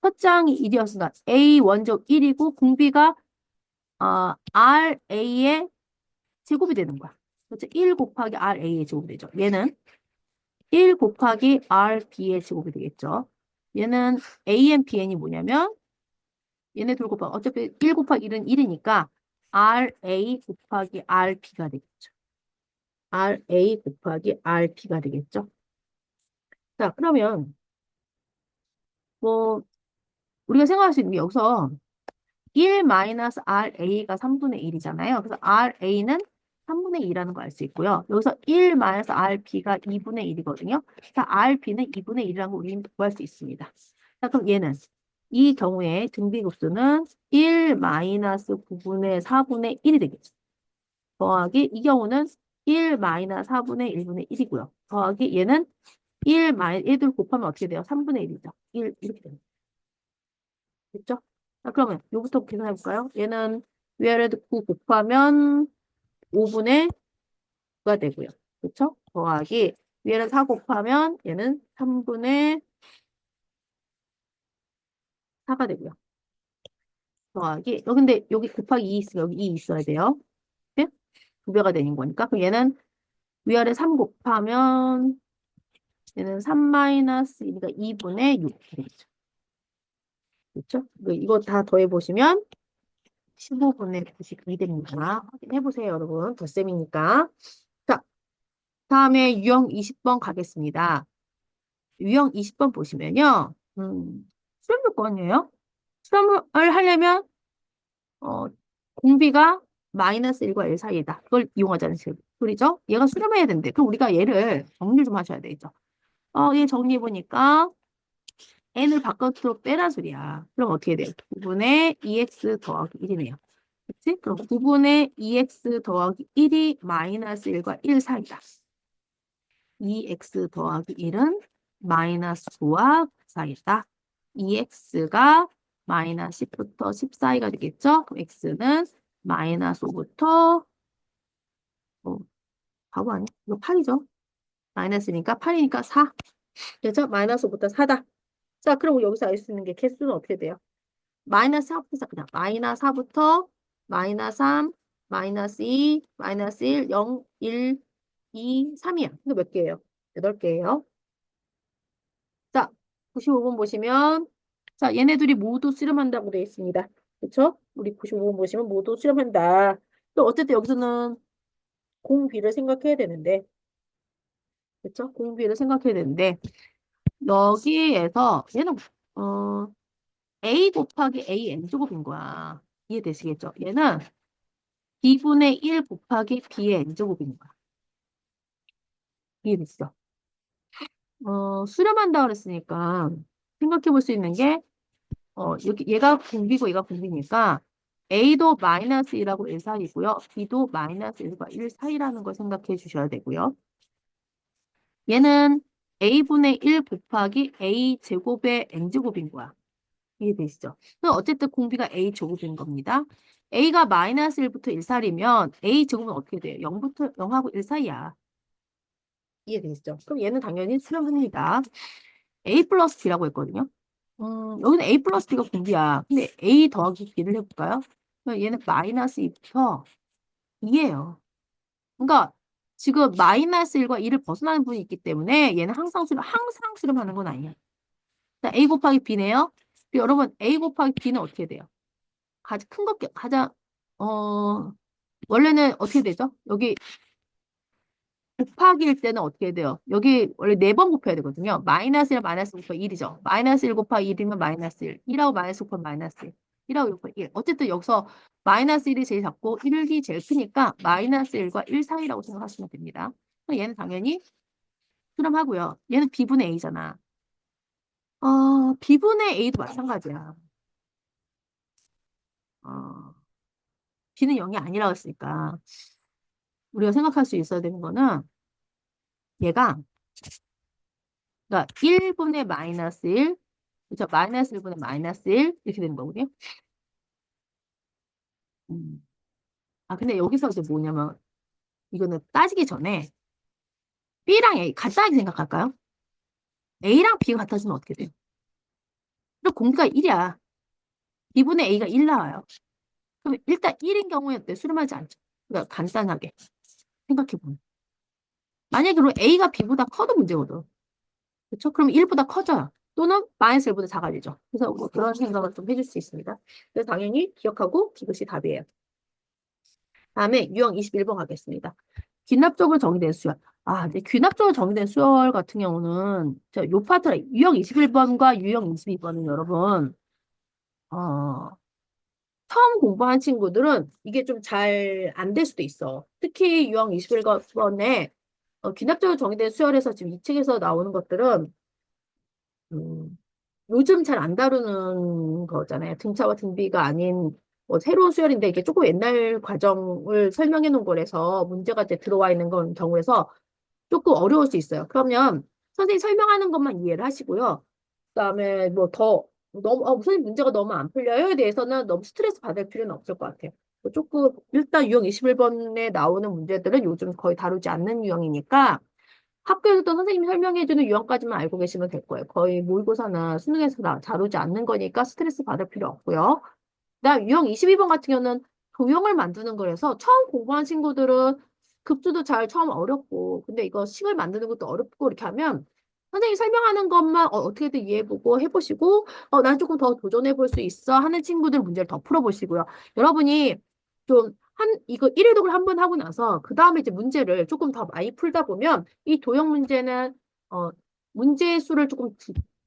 첫 장이 1이었으니까 a 원적 1이고 공비가 ra의 제곱이 되는 거야. 그렇죠? 1 곱하기 ra의 제곱이 되죠. 얘는 1 곱하기 RB의 제곱이 되겠죠. 얘는 AN, BN이 뭐냐면 얘네 둘 곱하기 어차피 1 곱하기 1은 1이니까 RA 곱하기 RB가 되겠죠. RA 곱하기 RB가 되겠죠. 자, 그러면 뭐 우리가 생각할 수 있는 게 여기서 1-RA가 3분의 1이잖아요. 그래서 RA는 3분의 2라는 거 알 수 있고요. 여기서 1-RB가 2분의 1이거든요. 자, RB는 2분의 1이라는 거 우리는 구할 수 있습니다. 자, 그럼 얘는 이 경우에 등비급수는 1-9분의 4분의 1이 되겠죠. 더하기 이 경우는 1-4분의 1분의 1이고요. 더하기 얘는 1-1둘 곱하면 어떻게 돼요? 3분의 1이죠. 1 이렇게 됩니다. 됐죠? 자, 그러면 요부터 계산해 볼까요? 얘는 위아래도 9 곱하면 5분의 9가 되고요. 그렇죠? 더하기 위에는 4 곱하면 얘는 3분의 4가 되고요. 더하기 근데 여기 곱하기 2 있으면 여기 2 있어야 돼요. 네? 2배가 되는 거니까. 그럼 얘는 위아래 3 곱하면 얘는 3-1이니까 2분의 6 되겠죠. 그렇죠? 이거 다 더해보시면 15분의 92 됩니다. 확인해보세요, 여러분. 덧셈이니까. 자, 다음에 유형 20번 가겠습니다. 유형 20번 보시면요. 수렴 요건이에요. 수렴을 하려면, 어, 공비가 마이너스 1과 1 사이이다. 그걸 이용하자는 소리죠. 얘가 수렴해야 되는데. 그럼 우리가 얘를 정리 좀 하셔야 되겠죠. 얘 정리해보니까 n을 바깥으로 빼란 소리야. 그럼 어떻게 돼요? 9분의 2x 더하기 1이네요. 그치? 그럼 9분의 2x 더하기 1이 마이너스 1과 1 사이다. 2x 더하기 1은 마이너스 9와 9 사이다. 2x가 마이너스 10부터 10 사이가 되겠죠? 그럼 x는 마이너스 5부터 바보 아니야? 이거 8이죠? 마이너스니까 8이니까 4. 그죠? 마이너스 5부터 4다. 자, 그럼 여기서 알 수 있는 게 개수는 어떻게 돼요? 마이너스 4부터 그냥 마이너스 4부터 마이너스 3, 마이너스 2, 마이너스 1, 0, 1, 2, 3이야. 이거 몇 개예요? 8개예요. 자, 95번 보시면 자, 얘네들이 모두 수렴한다고 되어 있습니다. 그렇죠? 우리 95번 보시면 모두 수렴한다. 또 어쨌든 여기서는 공비를 생각해야 되는데 그렇죠? 공비를 생각해야 되는데 여기에서 얘는 A 곱하기 AN 제곱인 거야. 이해되시겠죠? 얘는 B분의 1 곱하기 B의 N제곱인 거야. 이해됐어? 수렴한다 그랬으니까 생각해 볼 수 있는 게, 여기 얘가 공비고 얘가 공비니까 A도 마이너스 1하고 1 사이고요. B도 마이너스 1과 1 사이라는 걸 생각해 주셔야 되고요. 얘는 A분의 1 곱하기 A 제곱의 N제곱인 거야. 이해되시죠? 그럼 어쨌든 공비가 A 제곱인 겁니다. A가 마이너스 1부터 1 사이면 A 제곱은 어떻게 돼요? 0부터 0하고 1 사이야. 이해되시죠? 그럼 얘는 당연히 수렴합니다. A 플러스 B라고 했거든요. 여기는 A 플러스 B가 공비야. 근데 A 더하기 B를 해볼까요? 그럼 얘는 마이너스 2부터 2예요. 그러니까 지금 마이너스 1과 2를 벗어나는 분이 있기 때문에 얘는 항상 수렴하는 건 아니야. 자, A 곱하기 B네요. 여러분 A 곱하기 B는 어떻게 돼요? 가장 원래는 어떻게 되죠? 여기 곱하기일 때는 어떻게 돼요? 여기 원래 4번 곱해야 되거든요. 마이너스 1, 마이너스 곱하기 1이죠. 마이너스 1 곱하기 1이면 마이너스 1. 1하고 마이너스 곱하면 마이너스 1. 1하고 곱하기 1. 어쨌든 여기서 마이너스 1이 제일 작고 1이 제일 크니까 마이너스 1과 1 사이라고 생각하시면 됩니다. 얘는 당연히 수렴하고요. 얘는 B분의 A잖아. B분의 A도 마찬가지야. 어, B는 0이 아니라고 했으니까 우리가 생각할 수 있어야 되는 거는 얘가 그러니까 1분의 마이너스 1, 그렇죠? 마이너스 1분의 마이너스 1 이렇게 되는 거거든요. 음. 근데 여기서 이제 뭐냐면 이거는 따지기 전에 B랑 A 같다고 생각할까요? A랑 B가 같아지면 어떻게 돼요? 그럼 공비가 1이야. B분의 A가 1 나와요. 그럼 일단 1인 경우에 어때? 수렴하지 않죠. 그러니까 간단하게 생각해보면. 만약에 그럼 A가 B보다 커도 문제거든. 그렇죠? 그럼 1보다 커져요. 또는 마이너스 1보다 작아지죠. 그래서 뭐 그런 생각을 좀 해줄 수 있습니다. 그래서 당연히 기억하고 이것이 답이에요. 다음에 유형 21번 가겠습니다. 귀납적으로 정의된 수열. 이제 귀납적으로 정의된 수열 같은 경우는 요 파트라 유형 21번과 유형 22번은 여러분 처음 공부한 친구들은 이게 좀 잘 안 될 수도 있어. 특히 유형 21번에 귀납적으로 정의된 수열에서 지금 이 책에서 나오는 것들은 음, 요즘 잘 안 다루는 거잖아요. 등차와 등비가 아닌 뭐 새로운 수열인데 이게 조금 옛날 과정을 설명해 놓은 거라서 문제가 이제 들어와 있는 건 경우에서 조금 어려울 수 있어요. 그러면 선생님 설명하는 것만 이해를 하시고요. 그다음에 뭐 더 너무 선생님 문제가 너무 안 풀려요에 대해서는 너무 스트레스 받을 필요는 없을 것 같아요. 뭐 조금 일단 유형 21번에 나오는 문제들은 요즘 거의 다루지 않는 유형이니까 학교에서도 선생님이 설명해주는 유형까지만 알고 계시면 될 거예요. 거의 모의고사나 수능에서 다루지 않는 거니까 스트레스 받을 필요 없고요. 그다음 유형 22번 같은 경우는 도형을 만드는 거라서 처음 공부한 친구들은 급수도 잘 처음 어렵고 근데 이거 식을 만드는 것도 어렵고 이렇게 하면 선생님이 설명하는 것만 어떻게든 이해해보고 해보시고, 난 조금 더 도전해볼 수 있어 하는 친구들 문제를 더 풀어보시고요. 여러분이 좀 이거 1회 독을 한 번 하고 나서, 그 다음에 이제 문제를 조금 더 많이 풀다 보면, 이 도형 문제는, 문제 수를 조금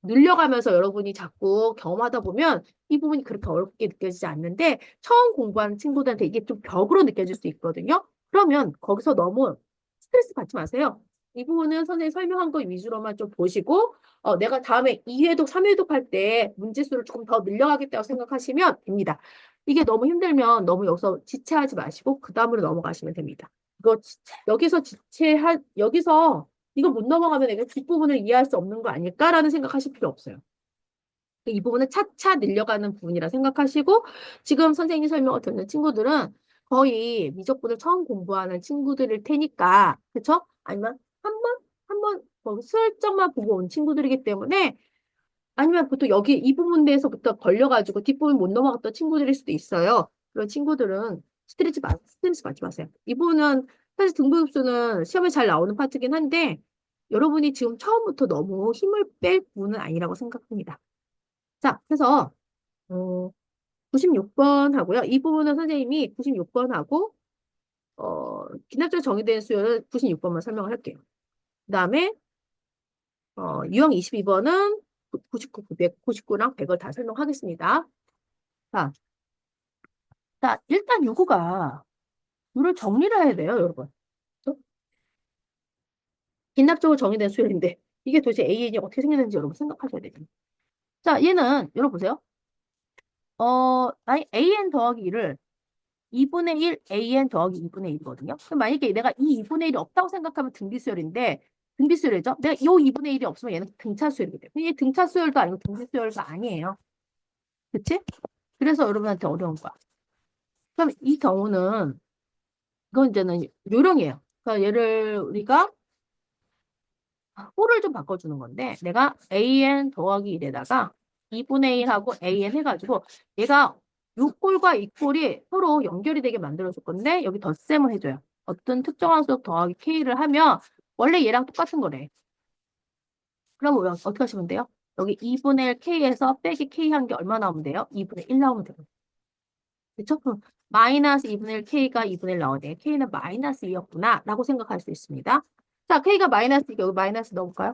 늘려가면서 여러분이 자꾸 경험하다 보면, 이 부분이 그렇게 어렵게 느껴지지 않는데, 처음 공부하는 친구들한테 이게 좀 벽으로 느껴질 수 있거든요. 그러면 거기서 너무 스트레스 받지 마세요. 이 부분은 선생님 설명한 거 위주로만 좀 보시고, 내가 다음에 2회독, 3회독 할 때 문제수를 조금 더 늘려가겠다고 생각하시면 됩니다. 이게 너무 힘들면 너무 여기서 지체하지 마시고, 그 다음으로 넘어가시면 됩니다. 여기서 이거 못 넘어가면 내가 뒷부분을 이해할 수 없는 거 아닐까라는 생각하실 필요 없어요. 이 부분은 차차 늘려가는 부분이라 생각하시고, 지금 선생님 설명을 듣는 친구들은 거의 미적분을 처음 공부하는 친구들일 테니까, 그쵸? 아니면 뭐 슬쩍만 보고 온 친구들이기 때문에, 아니면 보통 여기 이 부분 대해서부터 걸려가지고 뒷부분 못 넘어갔던 친구들일 수도 있어요. 그런 친구들은 스트레스 받지 마세요. 이 부분은 사실 등부급수는 시험에 잘 나오는 파트긴 한데, 여러분이 지금 처음부터 너무 힘을 뺄 부분은 아니라고 생각합니다. 자, 그래서 96번 하고요. 이 부분은 선생님이 96번 하고 기납적으로 정의된 수요는 96번만 설명을 할게요. 그 다음에 유형 22번은 99, 900, 99랑 100을 다 설명하겠습니다. 자, 일단 요를 정리를 해야 돼요, 여러분. 그렇죠? 기납적으로 정의된 수열인데 이게 도대체 AN이 어떻게 생겼는지 여러분 생각하셔야 돼요. 자, 얘는 여러분 보세요. 아니 AN 더하기 1을 2분의 1 AN 더하기 2분의 1이거든요. 그럼 만약에 내가 이 2분의 1이 없다고 생각하면 등비수열인데, 등비수열이죠. 내가 이 2분의 1이 없으면 얘는 등차수열이기 때문에. 이게 등차수열도 아니고 등비수열도 아니에요. 그치? 그래서 여러분한테 어려운 거야. 그럼 이 경우는, 이건 이제는 요령이에요. 그러니까 얘를 우리가 꼴을 좀 바꿔주는 건데, 내가 AN 더하기 1에다가 2분의 1하고 AN 해가지고, 얘가 요 꼴과 이 꼴이 서로 연결이 되게 만들어줄 건데, 여기 덧셈을 해줘요. 어떤 특정한 수 더하기 K를 하면, 원래 얘랑 똑같은 거래. 그럼 어떻게 하시면 돼요? 여기 2분의 1 K에서 빼기 K 한 게 얼마 나오면 돼요? 2분의 1 나오면 돼요. 그쵸? 그럼 마이너스 2분의 1 K가 2분의 1 나오네. K는 마이너스 2였구나. 라고 생각할 수 있습니다. 자, K가 마이너스 2, 여기 마이너스 넣어볼까요?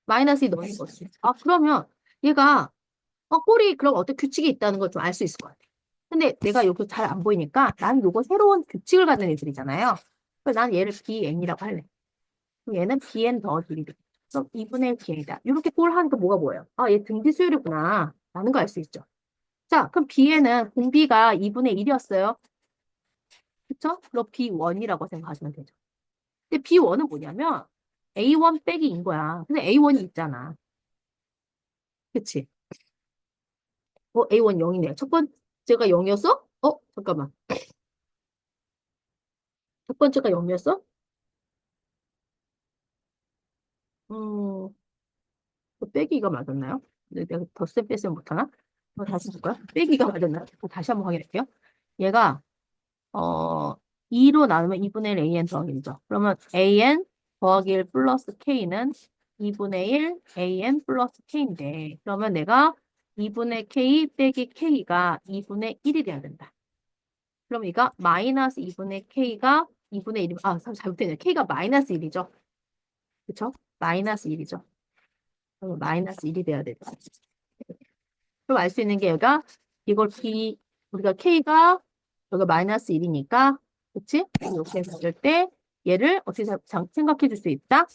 마이너스 2 넣는 거지. 아, 그러면 얘가, 꼴이 그럼 어떤 규칙이 있다는 걸 좀 알 수 있을 것 같아. 근데 내가 여기 잘 안 보이니까 나는 요거 새로운 규칙을 갖는 애들이잖아요. 그래서 난 얘를 BN이라고 할래. 그럼 얘는 BN 더하기 1이 돼. 그럼 2분의 1 BN이다. 이렇게 꼴 하니까 뭐가 보여요? 아, 얘 등비수열이구나. 라는 거 알 수 있죠. 자, 그럼 B에는 공비가 2분의 1이었어요. 그쵸? 그럼 B1이라고 생각하시면 되죠. 근데 B1은 뭐냐면 A1 빼기 인 거야. 근데 A1이 있잖아. 그치? A1 0이네요. 첫 번째가 0이었어? 잠깐만. 첫 번째가 0이었어? 음, 빼기가 맞았나요? 내가 덧셈 뺐으면 못하나? 다시 볼까요? 빼기가 맞았나요? 다시 한번 확인할게요. 얘가, 어, 2로 나누면 2분의 1 AN 더하기 1이죠. 그러면 AN 더하기 1 플러스 K는 2분의 1 AN 플러스 K인데, 그러면 내가 2분의 K 빼기 K가 2분의 1이 돼야 된다. 그럼 이가 마이너스 2분의 K가 2분의 1이, 잘못됐네. K가 마이너스 1이죠. 그쵸? 마이너스 1이죠. 그럼 마이너스 1이 돼야 되죠. 그럼 알 수 있는 게 여기가 이걸 우리가 K가 여기가 마이너스 1이니까 그치? 이렇게 했을 때 얘를 어떻게 생각해 줄 수 있다?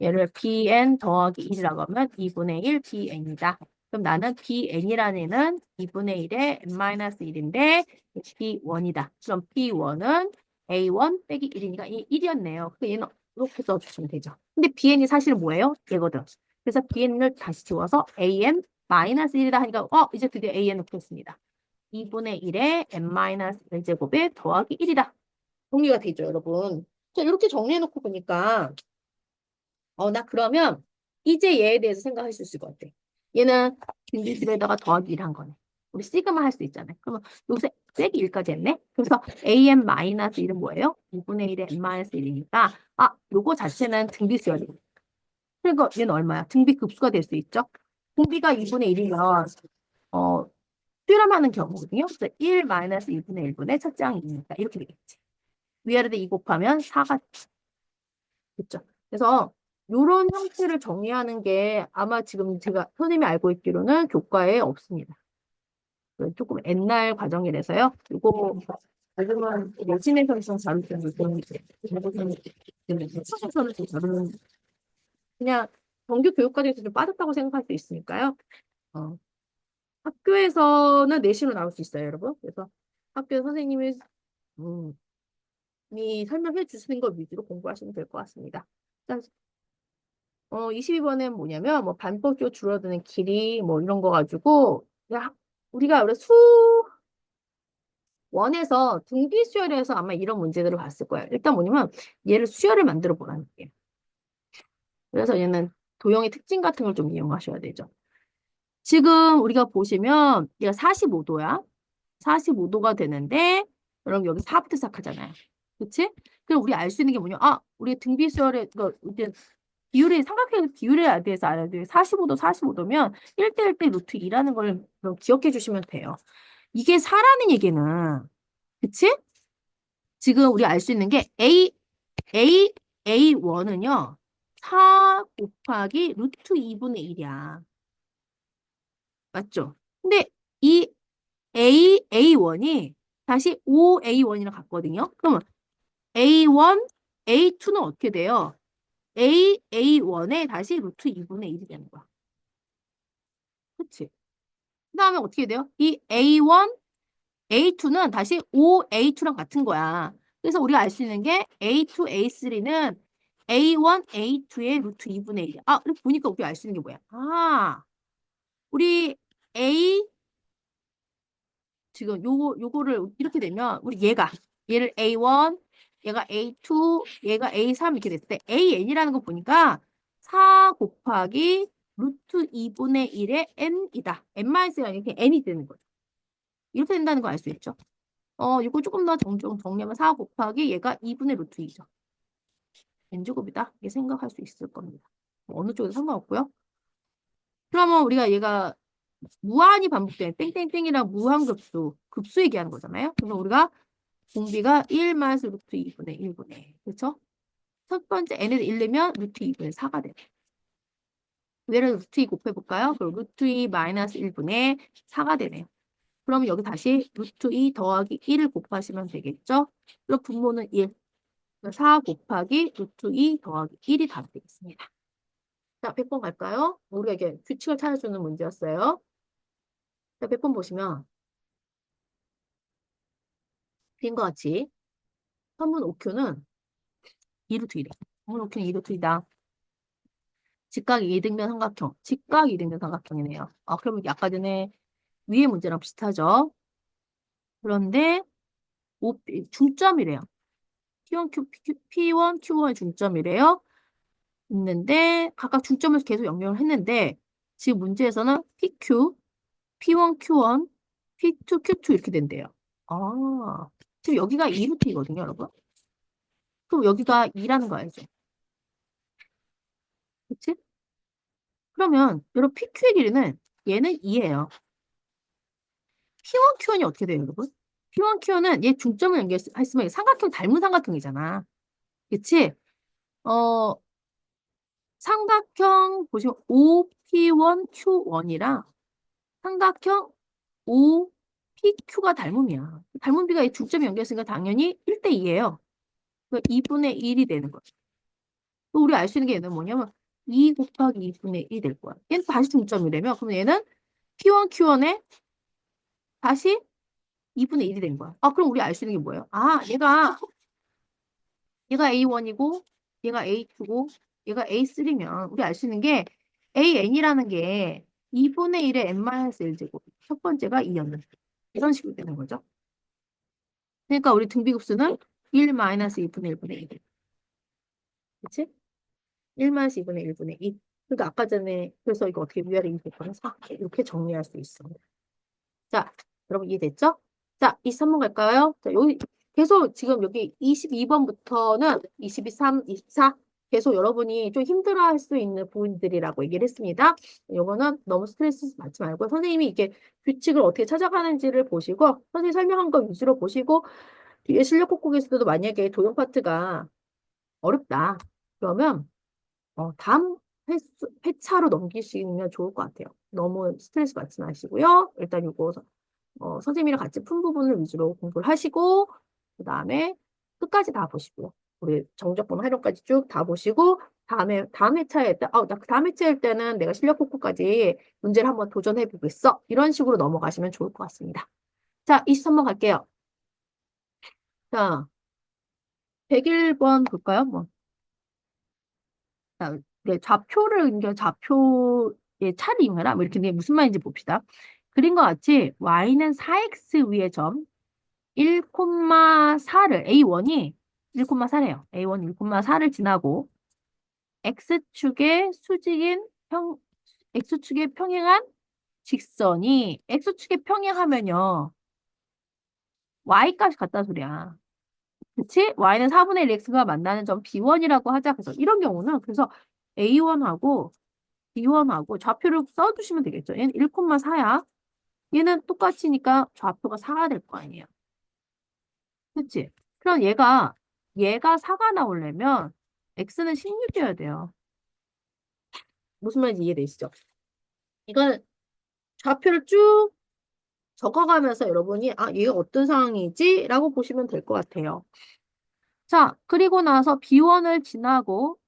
얘를 bn 더하기 1이라고 하면 2분의 1 bn이다. 그럼 나는 bn이라는 애는 2분의 1에 n-1인데 b1이다. 그럼 b1은 a1 빼기 1이니까 이 1이었네요. 그 얘는 이렇게 써주시면 되죠. 근데 bn이 사실 뭐예요? 얘거든. 그래서 bn을 다시 지워서 an 마이너스 1이다 하니까 이제 드디어 an을 풀었습니다. 2분의 1에 n-1제곱에 더하기 1이다. 정리가 되죠, 여러분. 자, 이렇게 정리해놓고 보니까 나 그러면 이제 얘에 대해서 생각할 수 있을 것 같아. 얘는 빈집에다가 더하기 1한 거네. 우리 시그마 할 수 있잖아요. 그러면 요새 빼기 1까지 했네. 그래서 an-1은 뭐예요? 2분의 1의 n-1이니까 요거 자체는 등비 수열이. 그러니까 얘는 얼마야? 등비 급수가 될 수 있죠. 등비가 2분의 1이면 수렴하는 경우거든요. 그래서 1-2분의 1분의 첫째 항이 2니까 이렇게 되겠지. 위아래로 2 곱하면 4가 됐죠. 그래서 이런 형태를 정리하는 게 아마 지금 제가 선생님이 알고 있기로는 교과에 없습니다. 조금 옛날 과정이라서요. 이거 요즘은 예진에서 좀 다루는 교과서는 좀 다루는 그냥 정규 교육과정에서 좀 빠졌다고 생각할 수 있으니까요. 어, 학교에서는 내신으로 나올 수 있어요, 여러분. 그래서 학교 선생님이 설명해 주시는 걸 위주로 공부하시면 될 것 같습니다. 22번은 뭐냐면, 뭐, 반복적으로 줄어드는 길이, 뭐, 이런 거 가지고, 우리가 원래 원에서 등비 수열에서 아마 이런 문제들을 봤을 거예요. 일단 뭐냐면, 얘를 수열을 만들어 보라는 거예요. 그래서 얘는 도형의 특징 같은 걸 좀 이용하셔야 되죠. 지금 우리가 보시면, 얘가 45도야. 45도가 되는데, 여러분 여기 4부터 시작하잖아요. 그치? 그럼 우리 알 수 있는 게 뭐냐? 우리 등비 수열의, 이제 비율이 삼각형 비율에 대해서 알아야 돼요. 45도, 45도면 1대 1대 루트 2라는 걸 기억해 주시면 돼요. 이게 4라는 얘기는, 그치? 지금 우리 알 수 있는 게 A1은요, 4 곱하기 루트 2분의 1이야. 맞죠? 근데 이 A1이 다시 5A1이랑 같거든요. 그러면 A1, A2는 어떻게 돼요? A1에 다시 루트 2분의 1이 되는 거야. 그치? 그 다음에 어떻게 돼요? 이 A1, A2는 다시 5A2랑 같은 거야. 그래서 우리가 알 수 있는 게 A2, A3는 A1, A2의 루트 2분의 1이야. 이렇게 보니까 우리가 알 수 있는 게 뭐야? 우리 A, 지금 요거를 이렇게 되면, 우리 얘를 A1, 얘가 A2, 얘가 A3 이렇게 됐을 때 AN이라는 거 보니까 4 곱하기 루트 2분의 1의 N이다. N-1가 아니라 그냥 N이 되는 거죠. 이렇게 된다는 거 알 수 있죠? 이거 조금 더 정리하면 4 곱하기 얘가 2분의 루트 2죠. n제곱이다. 이렇게 생각할 수 있을 겁니다. 어느 쪽에도 상관없고요. 그러면 우리가 얘가 무한히 반복되는 땡땡땡이랑 무한급수, 급수 얘기하는 거잖아요. 그래서 우리가 공비가 1 마이너스 루트 2분의 1분의 그렇죠? 첫 번째 n을 1넣으면 루트 2분의 4가 돼요. 얘를 루트 2 곱해볼까요? 그럼 루트 2 마이너스 1분의 4가 되네요. 그러면 여기 다시 루트 2 더하기 1을 곱하시면 되겠죠? 그럼 분모는 1. 4 곱하기 루트 2 더하기 1이 답이 되겠습니다. 자, 100번 갈까요? 우리가 이게 규칙을 찾아주는 문제였어요. 자, 100번 보시면 빈과 같이 선분 OQ는 2루트 1이에요. 선분 OQ는 2루트 2다. 직각 이등변 삼각형. 직각 이등변 삼각형이네요. 그러면 아까 전에 위의 문제랑 비슷하죠? 그런데 중점이래요. P1, Q1의 중점이래요. 있는데 각각 중점을 계속 영역을 했는데 지금 문제에서는 PQ, P1, Q1, P2, Q2 이렇게 된대요. 지금 여기가 2루트이거든요, 여러분. 그럼 여기가 2라는 거 알죠? 그치? 그러면 여러분 PQ의 길이는 얘는 2예요. P1, Q1이 어떻게 돼요, 여러분? P1, Q1은 얘 중점을 연결했으면 삼각형 닮은 삼각형이잖아. 그치? 어, 삼각형 보시면 OP1, Q1이랑 삼각형 OPQ가 닮음이야. 닮은 비가 중점이 연결했으니까 당연히 1대 2예요. 그러니까 2분의 1이 되는 거죠. 또 우리 알 수 있는 게 얘는 뭐냐면 2 곱하기 2분의 1이 될 거야. 얘는 다시 중점이라며. 그럼 얘는 P1, Q1에 다시 2분의 1이 된 거야. 그럼 우리 알 수 있는 게 뭐예요? 얘가 A1이고 얘가 A2고 얘가 A3면 우리 알 수 있는 게 AN이라는 게 2분의 1의 N-1제곱. 첫 번째가 2였는데. 이런 식으로 되는 거죠. 그러니까 우리 등비급수는 1-2분의 1분의 1. 그치? 1-2분의 1분의 2. 그러니까 아까 전에 그래서 이거 어떻게 위아래 2 곱하면 4. 이렇게 정리할 수 있습니다. 자, 여러분 이해됐죠? 자, 23번 갈까요? 자, 여기 계속 지금 여기 22번부터는 23, 24 계속 여러분이 좀 힘들어할 수 있는 부분들이라고 얘기를 했습니다. 요거는 너무 스트레스 받지 말고 선생님이 이게 규칙을 어떻게 찾아가는지를 보시고 선생님이 설명한 거 위주로 보시고 뒤에 실력 꼭꼭에서도 만약에 도형 파트가 어렵다. 그러면 다음 회차로 넘기시면 좋을 것 같아요. 너무 스트레스 받지 마시고요. 일단 이거 선생님이랑 같이 푼 부분을 위주로 공부를 하시고 그 다음에 끝까지 다 보시고요. 우리 정적분 활용까지 쭉 다 보시고 다음 회차일 때, 나 다음 회차일 때는 내가 실력 복구까지 문제를 한번 도전해 보겠어. 이런 식으로 넘어가시면 좋을 것 같습니다. 자, 23번 갈게요. 자, 101번 볼까요? 뭐. 자, 네, 좌표의 차를 이용해라. 뭐 이렇게 이게 무슨 말인지 봅시다. 그림과 같이 y는 4x 위의 점 1,4를 A1이 1,4래요. A1 1,4를 지나고 x축의 수직인 x축에 평행한 직선이 x축에 평행하면요. y값이 같다는 소리야. 그치? y는 4분의 1 x가 만나는 점 B1이라고 하자. 그래서 이런 경우는 그래서 A1하고 B1하고 좌표를 써주시면 되겠죠. 얘는 1,4야. 얘는 똑같으니까 좌표가 4가 될 거 아니에요. 그치? 그럼 얘가 4가 나오려면 x는 16이어야 돼요. 무슨 말인지 이해되시죠? 이건 좌표를 쭉 적어가면서 여러분이 얘가 어떤 상황이지? 라고 보시면 될 것 같아요. 자, 그리고 나서 B1을 지나고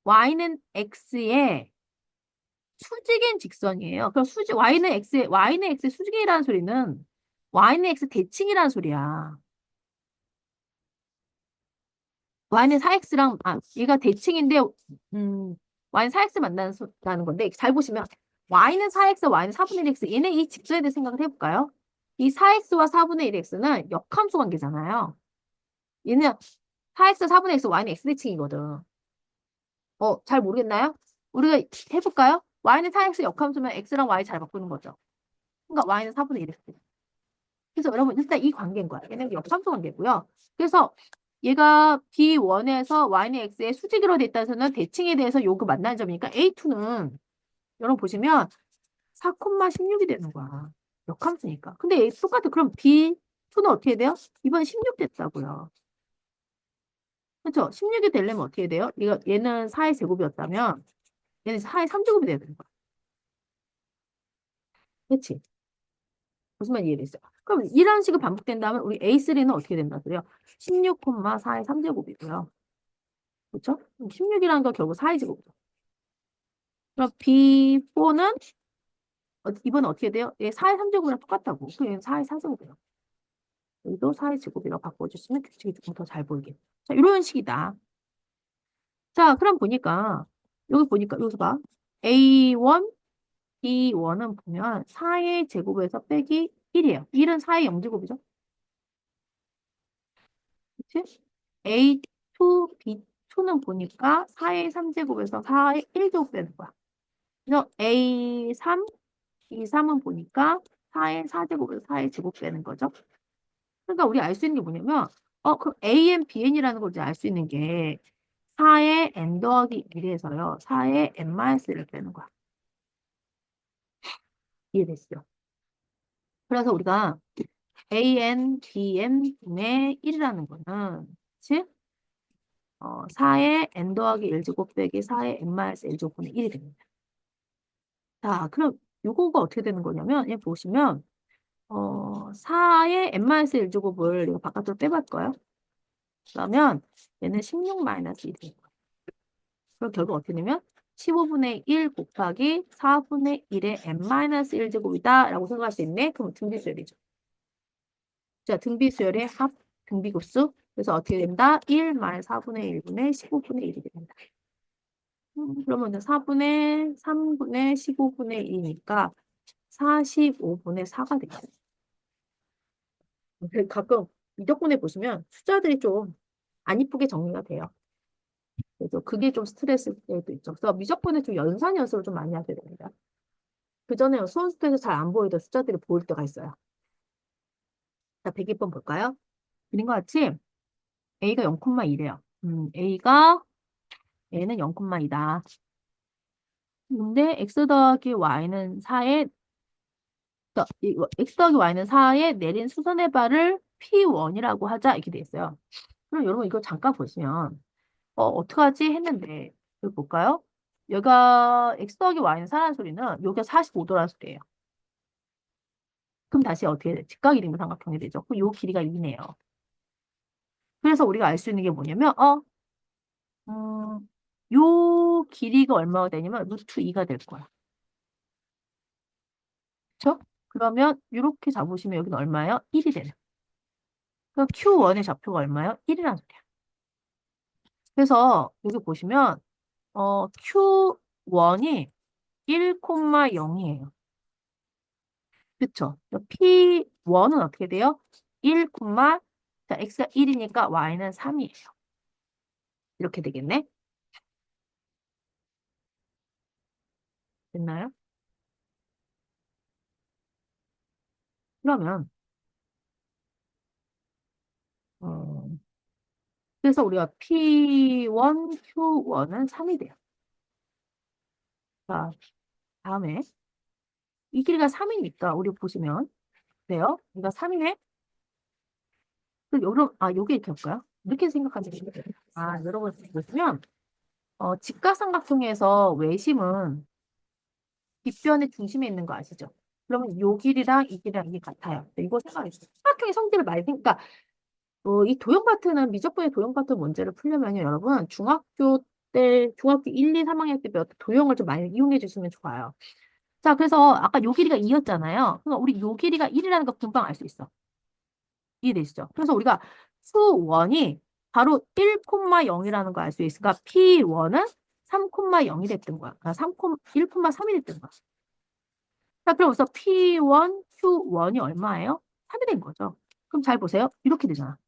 y는 x에 수직인 직선이에요. 그럼 y는 x의 수직이라는 소리는 y는 x 대칭이라는 소리야. y는 4x랑, 얘가 대칭인데, y는 4x 만나는 건데, 잘 보시면, y는 4x, y는 4분의 1x, 얘네 이 직선에 대해 생각을 해볼까요? 이 4x와 4분의 1x는 역함수 관계잖아요. 얘는 4x, 4분의 x, y는 x 대칭이거든. 잘 모르겠나요? 우리가 해볼까요? y는 4x 역함수면 x랑 y 잘 바꾸는 거죠. 그러니까 y는 4분의 1x. 그래서 여러분 일단 이 관계인 거야. 얘는 역함수 관계고요. 그래서 얘가 B1에서 y는 x의 수직으로 됐다서는 대칭에 대해서 요그 만나는 점이니까 A2는 여러분 보시면 4,16이 되는 거야. 역함수니까. 근데 똑같아. 그럼 B2는 어떻게 돼요? 이번 16 됐다고요. 그렇죠? 16이 되려면 어떻게 돼요? 얘는 4의 제곱이었다면 얘는 4의 3제곱이 돼야 되는 거야. 그렇지? 무슨 말인지 이해됐어요? 그럼 이런 식으로 반복된다면 우리 A3는 어떻게 된다 그래요? 16,4의 3제곱이고요. 그렇죠? 16이라는 건 결국 4의 제곱이죠. 그럼 B4는 이번엔 어떻게 돼요? 얘 4의 3제곱이랑 똑같다고. 그럼 얘는 4의 4제곱이에요. 여기도 4의 제곱이라고 바꿔주시면 규칙이 조금 더 잘 보이게. 자, 이런 식이다. 자, 그럼 보니까 여기서 봐. A1, B1은 보면 4의 제곱에서 빼기 1이에요. 1은 4의 0제곱이죠. 그치? A2, B2는 보니까 4의 3제곱에서 4의 1제곱 되는 거야. 그래서 A3, B3은 보니까 4의 4제곱에서 4의 제곱 되는 거죠. 그러니까 우리 알 수 있는 게 뭐냐면, 그럼 AN, BN이라는 걸 이제 알 수 있는 게 4의 N 더하기 1에서요. 4의 N-1을 빼는 거야. 이해됐어요? 그래서 우리가 AN, BN 분의 1이라는 거는, 그치? 4의 n 더하기 1제곱 빼기 4의 n-1제곱분의 1이 됩니다. 자, 그럼 요거가 어떻게 되는 거냐면, 얘 보시면, 4의 n-1제곱을 이거 바깥으로 빼볼 거예요. 그러면 얘는 16-1이 돼요. 그럼 결국 어떻게 되면 15분의 1 곱하기 4분의 1의 n-1제곱이다 라고 생각할 수 있네. 그럼 등비수열이죠. 자, 등비수열의 합, 등비급수. 그래서 어떻게 된다? 1 말 4분의 1분의 15분의 1이 됩니다. 그러면 4분의 3분의 15분의 1이니까 45분의 4가 되겠어요. 가끔 미적분에 보시면 숫자들이 좀 안 이쁘게 정리가 돼요. 그래서 그게 좀 스트레스일 때도 있죠. 그래서 미적분에 좀 연산 연습을 좀 많이 하게 됩니다. 그 전에 수험스트에서 잘 안 보이던 숫자들이 보일 때가 있어요. 자, 102번 볼까요? 그린 거 같이 A가 0,2래요. A는 0,2다. 근데 x 더하기 y는 4에 x 더하기 y는 4에 내린 수선의 발을 P1이라고 하자 이렇게 돼 있어요. 그럼 여러분 이거 잠깐 보시면 어떡하지 했는데 여기 볼까요? 여기가 x 더하기 y는 4라는 소리는 여기가 45도라는 소리예요. 그럼 다시 어떻게 돼? 직각이림을 삼각형이 되죠. 그럼 요 길이가 2네요. 그래서 우리가 알 수 있는 게 뭐냐면 요 길이가 얼마가 되냐면 루트 2가 될 거야. 그렇죠? 그러면 이렇게 잡으시면 여기는 얼마예요? 1이 되요. 그럼 Q1의 좌표가 얼마예요? 1이라는 소리야. 그래서 여기 보시면 Q1이 1,0이에요. 그쵸? P1은 어떻게 돼요? 1, 자, X가 1이니까 Y는 3이에요. 이렇게 되겠네? 됐나요? 그러면 어, 그래서 우리가 P1, Q1은 3이 돼요. 자, 다음에 이 길이가 3이니까 우리 보시면 돼요. 이거 3이네? 요게 이렇게 할까요? 이렇게 생각하면 돼요. 여러분 보시면 직각삼각형에서 외심은 빗변의 중심에 있는 거 아시죠? 그러면 요 길이랑 이 길이랑 이게 같아요. 이거 생각해주세요. 삼각형의 성질을 많이 그러니까 이 도형 파트는 미적분의 도형 파트 문제를 풀려면요, 여러분 중학교 1, 2, 3학년 때 배웠던 도형을 좀 많이 이용해 주시면 좋아요. 자, 그래서 아까 요 길이가 2였잖아요. 그럼 우리 요 길이가 1이라는 거 금방 알 수 있어. 이해되시죠? 그래서 우리가 Q1이 바로 1,0이라는 걸 알 수 있으니까 P1은 3,0이 됐던 거야. 1,3이 됐던 거야. 자, 그러면서 P1, Q1이 얼마예요? 3이 된 거죠. 그럼 잘 보세요. 이렇게 되잖아.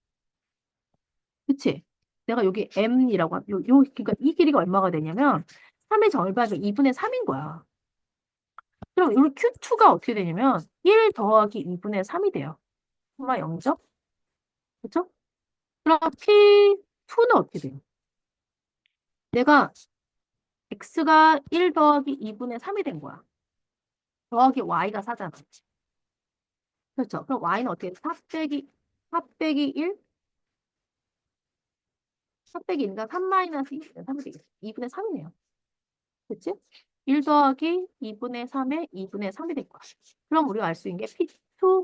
그치? 내가 여기 M이라고, 그러니까 이 길이가 얼마가 되냐면 3의 절반이 2분의 3인 거야. 그럼 여기 Q2가 어떻게 되냐면 1 더하기 2분의 3이 돼요. 0점? 그쵸? 그럼 P2는 어떻게 돼요? 내가 X가 1 더하기 2분의 3이 된 거야. 더하기 Y가 4잖아. 그렇죠? 그럼 Y는 어떻게 돼? 4 빼기 1? 4 빼기 1이니까 3 마이너스 2분의 3이 되겠어. 2분의 3이네요. 그치? 1 더하기 2분의 3에 2분의 3이 될 거야. 그럼 우리가 알 수 있는 게 P2,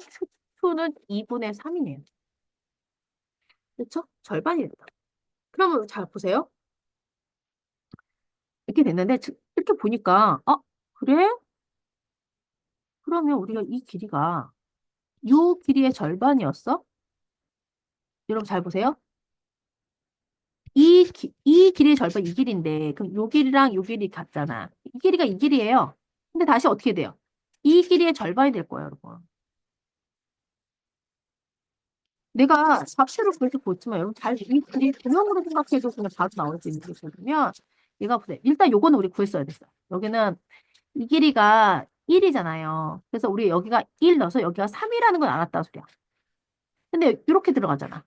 Q2는 2분의 3이네요. 그렇죠? 절반이 됐다. 그러면 잘 보세요. 이렇게 됐는데 이렇게 보니까 그래? 그러면 우리가 이 길이가 요 길이의 절반이었어? 여러분 잘 보세요. 이 길이의 절반 이 길인데 그럼 요 길이랑 요 길이 같잖아. 이 길이가 이 길이에요. 근데 다시 어떻게 돼요? 이 길이의 절반이 될 거예요, 여러분. 내가 잡채로 그렇게 보지만 여러분 이 도형으로 생각해도 그냥 바로 나올 수 있는 게 있거든요. 얘가 보세요. 일단 요거는 우리 구했어야 됐어. 여기는 이 길이가 1이잖아요. 그래서 우리 여기가 1 넣어서 여기가 3이라는 건 알았다 소리야. 근데 이렇게 들어가잖아.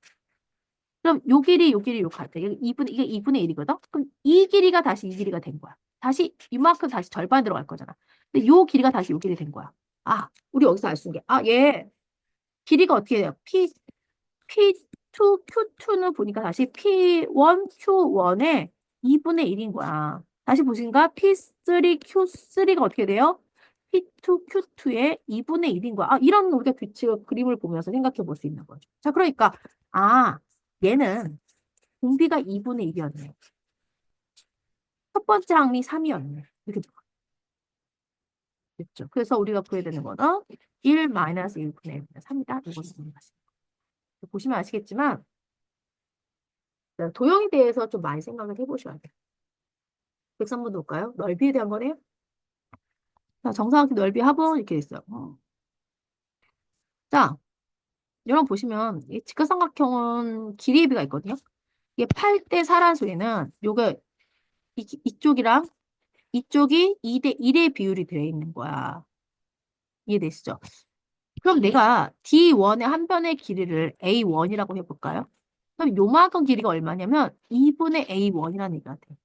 그럼 요 길이 요 같아. 이게 2분의 1이거든? 그럼 이 길이가 다시 이 길이가 된 거야. 다시 이만큼 다시 절반 들어갈 거잖아. 근데 요 길이가 다시 요 길이 된 거야. 우리 여기서 알 수 있는 게, 얘 길이가 어떻게 돼요? P2, Q2는 보니까 다시 P1, Q1의 2분의 1인 거야. 다시 보신가? P3, Q3가 어떻게 돼요? P2, Q2의 2분의 1인 거야. 이런 우리가 규칙을 그림을 보면서 생각해 볼 수 있는 거죠. 자, 그러니까 얘는 공비가 2분의 1이었네. 첫 번째 항이 3이었네. 이렇게 됐죠. 그래서 우리가 구해야 되는 거는 1 마이너스 1분의 1분의 3이다. 이것을 보시면 아시겠지만 도형에 대해서 좀 많이 생각을 해보셔야 돼요. 103번 볼까요? 넓이에 대한 거네요. 자, 정사각형 넓이 합은 이렇게 있어요. 자, 여러분 보시면 이 직각삼각형은 길이의 비가 있거든요. 이게 8대 4라는 소리는 요게 이쪽이랑 이쪽이 2대 1의 비율이 되어 있는 거야. 이해되시죠? 그럼 내가 D1의 한 변의 길이를 A1이라고 해볼까요? 그럼 요만큼 길이가 얼마냐면 2분의 A1이라는 얘기가 돼.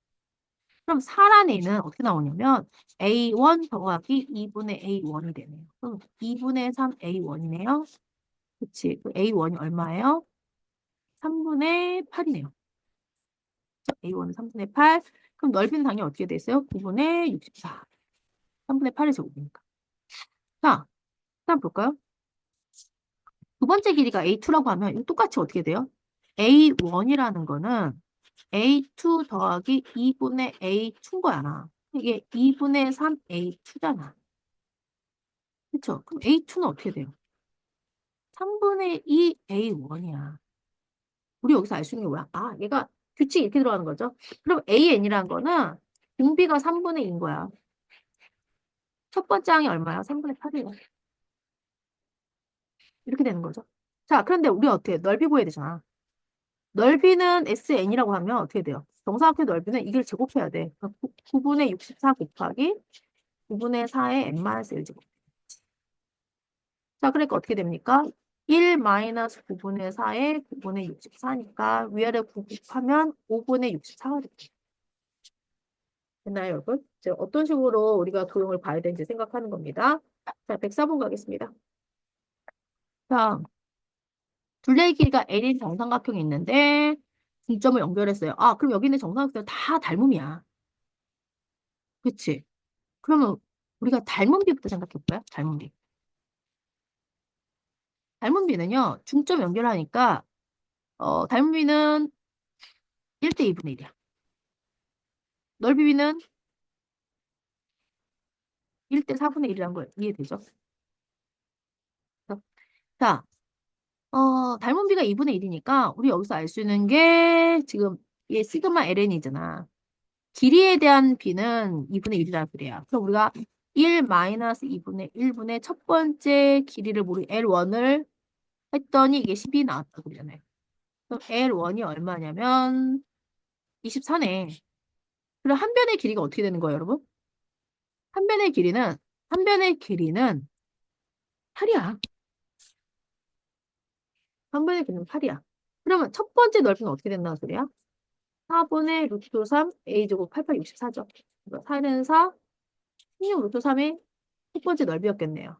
그럼 사란 A는 어떻게 나오냐면 A1 더하기 2분의 A1이 되네요. 그럼 2분의 3 A1이네요. 그치? 그 A1이 얼마예요? 3분의 8이네요. A1은 3분의 8. 그럼 넓이는 당연히 어떻게 됐어요? 9분의 64. 3분의 8의 제곱이니까. 자, 다음 볼까요? 두 번째 길이가 A2라고 하면 이거 똑같이 어떻게 돼요? A1이라는 거는 A2 더하기 2분의 A2인 거야. 이게 2분의 3 A2잖아. 그쵸? 그럼 A2는 어떻게 돼요? 3분의 2 A1이야. 우리 여기서 알 수 있는 게 뭐야? 아, 얘가 규칙이 이렇게 들어가는 거죠. 그럼 AN이라는 거는 등비가 3분의 2인 거야. 첫 번째 항이 얼마야? 3분의 8이야. 이렇게 되는 거죠. 자, 그런데 우리 어떻게 해? 넓이 구해야 되잖아. 넓이는 SN이라고 하면 어떻게 돼요? 정사각형 넓이는 이걸 제곱해야 돼. 9분의 64 곱하기 9분의 4의 n-1제곱. 자, 그러니까 어떻게 됩니까? 1-9분의 4의 9분의 64니까 위아래 9 곱하면 5분의 64가 됩니다. 됐나요, 여러분? 이제 어떤 식으로 우리가 도형을 봐야 되는지 생각하는 겁니다. 자, 104번 가겠습니다. 자, 둘레의 길이가 L인 정삼각형이 있는데 중점을 연결했어요. 아, 그럼 여기 있는 정삼각형 다 닮음이야. 그치? 그러면 우리가 닮은 비부터 생각해볼까요? 닮은 비. 닮은 비는요, 중점 연결하니까, 닮은 비는 1대 2분의 1이야. 넓이 비는 1대 4분의 1이라는 거 이해되죠? 자, 닮은 비가 2분의 1이니까, 우리 여기서 알 수 있는 게, 지금, 얘 시그마 LN이잖아. 길이에 대한 비는 2분의 1이라 그래요. 그럼 우리가 1-2분의 1분의 첫 번째 길이를 모르 L1을 했더니 이게 10이 나왔다고 그러잖아요. 그럼 L1이 얼마냐면 24네. 그럼 한 변의 길이가 어떻게 되는 거예요, 여러분? 한 변의 길이는 한 변의 길이는 8이야. 한 변의 길이는 8이야. 그러면 첫 번째 넓이는 어떻게 된다는 소리야? 4분의 루트 3 a제곱 88, 64죠. 4는 4, 16 루트 3이 첫 번째 넓이였겠네요.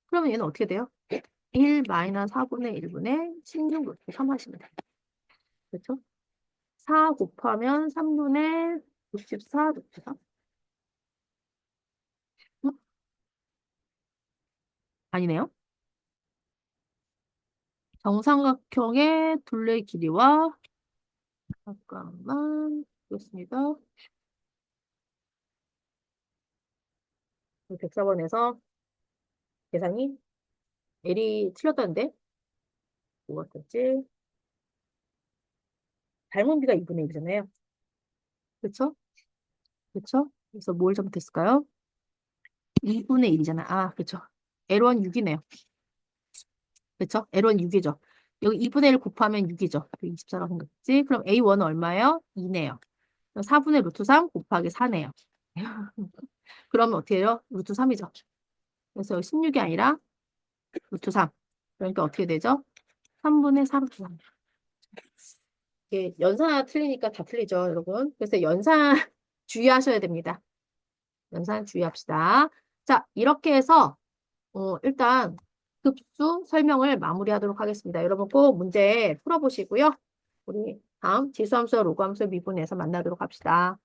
그러면 얘는 어떻게 돼요? 1-4분의 1분의 16 루트 3 하시면 돼요. 그렇죠? 4 곱하면 3분의 64 루트 3. 응? 아니네요. 정삼각형의 둘레 길이와 잠깐만 보겠습니다. 104번에서 계산이 L이 틀렸다는데 뭐가 떴지? 닮은 비가 2분의 1이잖아요. 그렇죠? 그렇죠? 그래서 뭘 잘못했을까요? 2분의 1이잖아. 아, 그렇죠. L1 6이네요. 그렇죠? L1 6이죠. 여기 2분의 1 곱하면 6이죠. 24라고 생각했지? 그럼 A1은 얼마예요? 2네요. 4분의 루트 3 곱하기 4네요. 그러면 어떻게 해요? 루트 3이죠. 그래서 16이 아니라 루트 3. 그러니까 어떻게 되죠? 3분의 4 루트 3. 예, 연산 틀리니까 다 틀리죠, 여러분. 그래서 연산 주의하셔야 됩니다. 연산 주의합시다. 자, 이렇게 해서 일단 급수 설명을 마무리하도록 하겠습니다. 여러분 꼭 문제 풀어보시고요. 우리 다음 지수함수와 로그함수 미분에서 만나도록 합시다.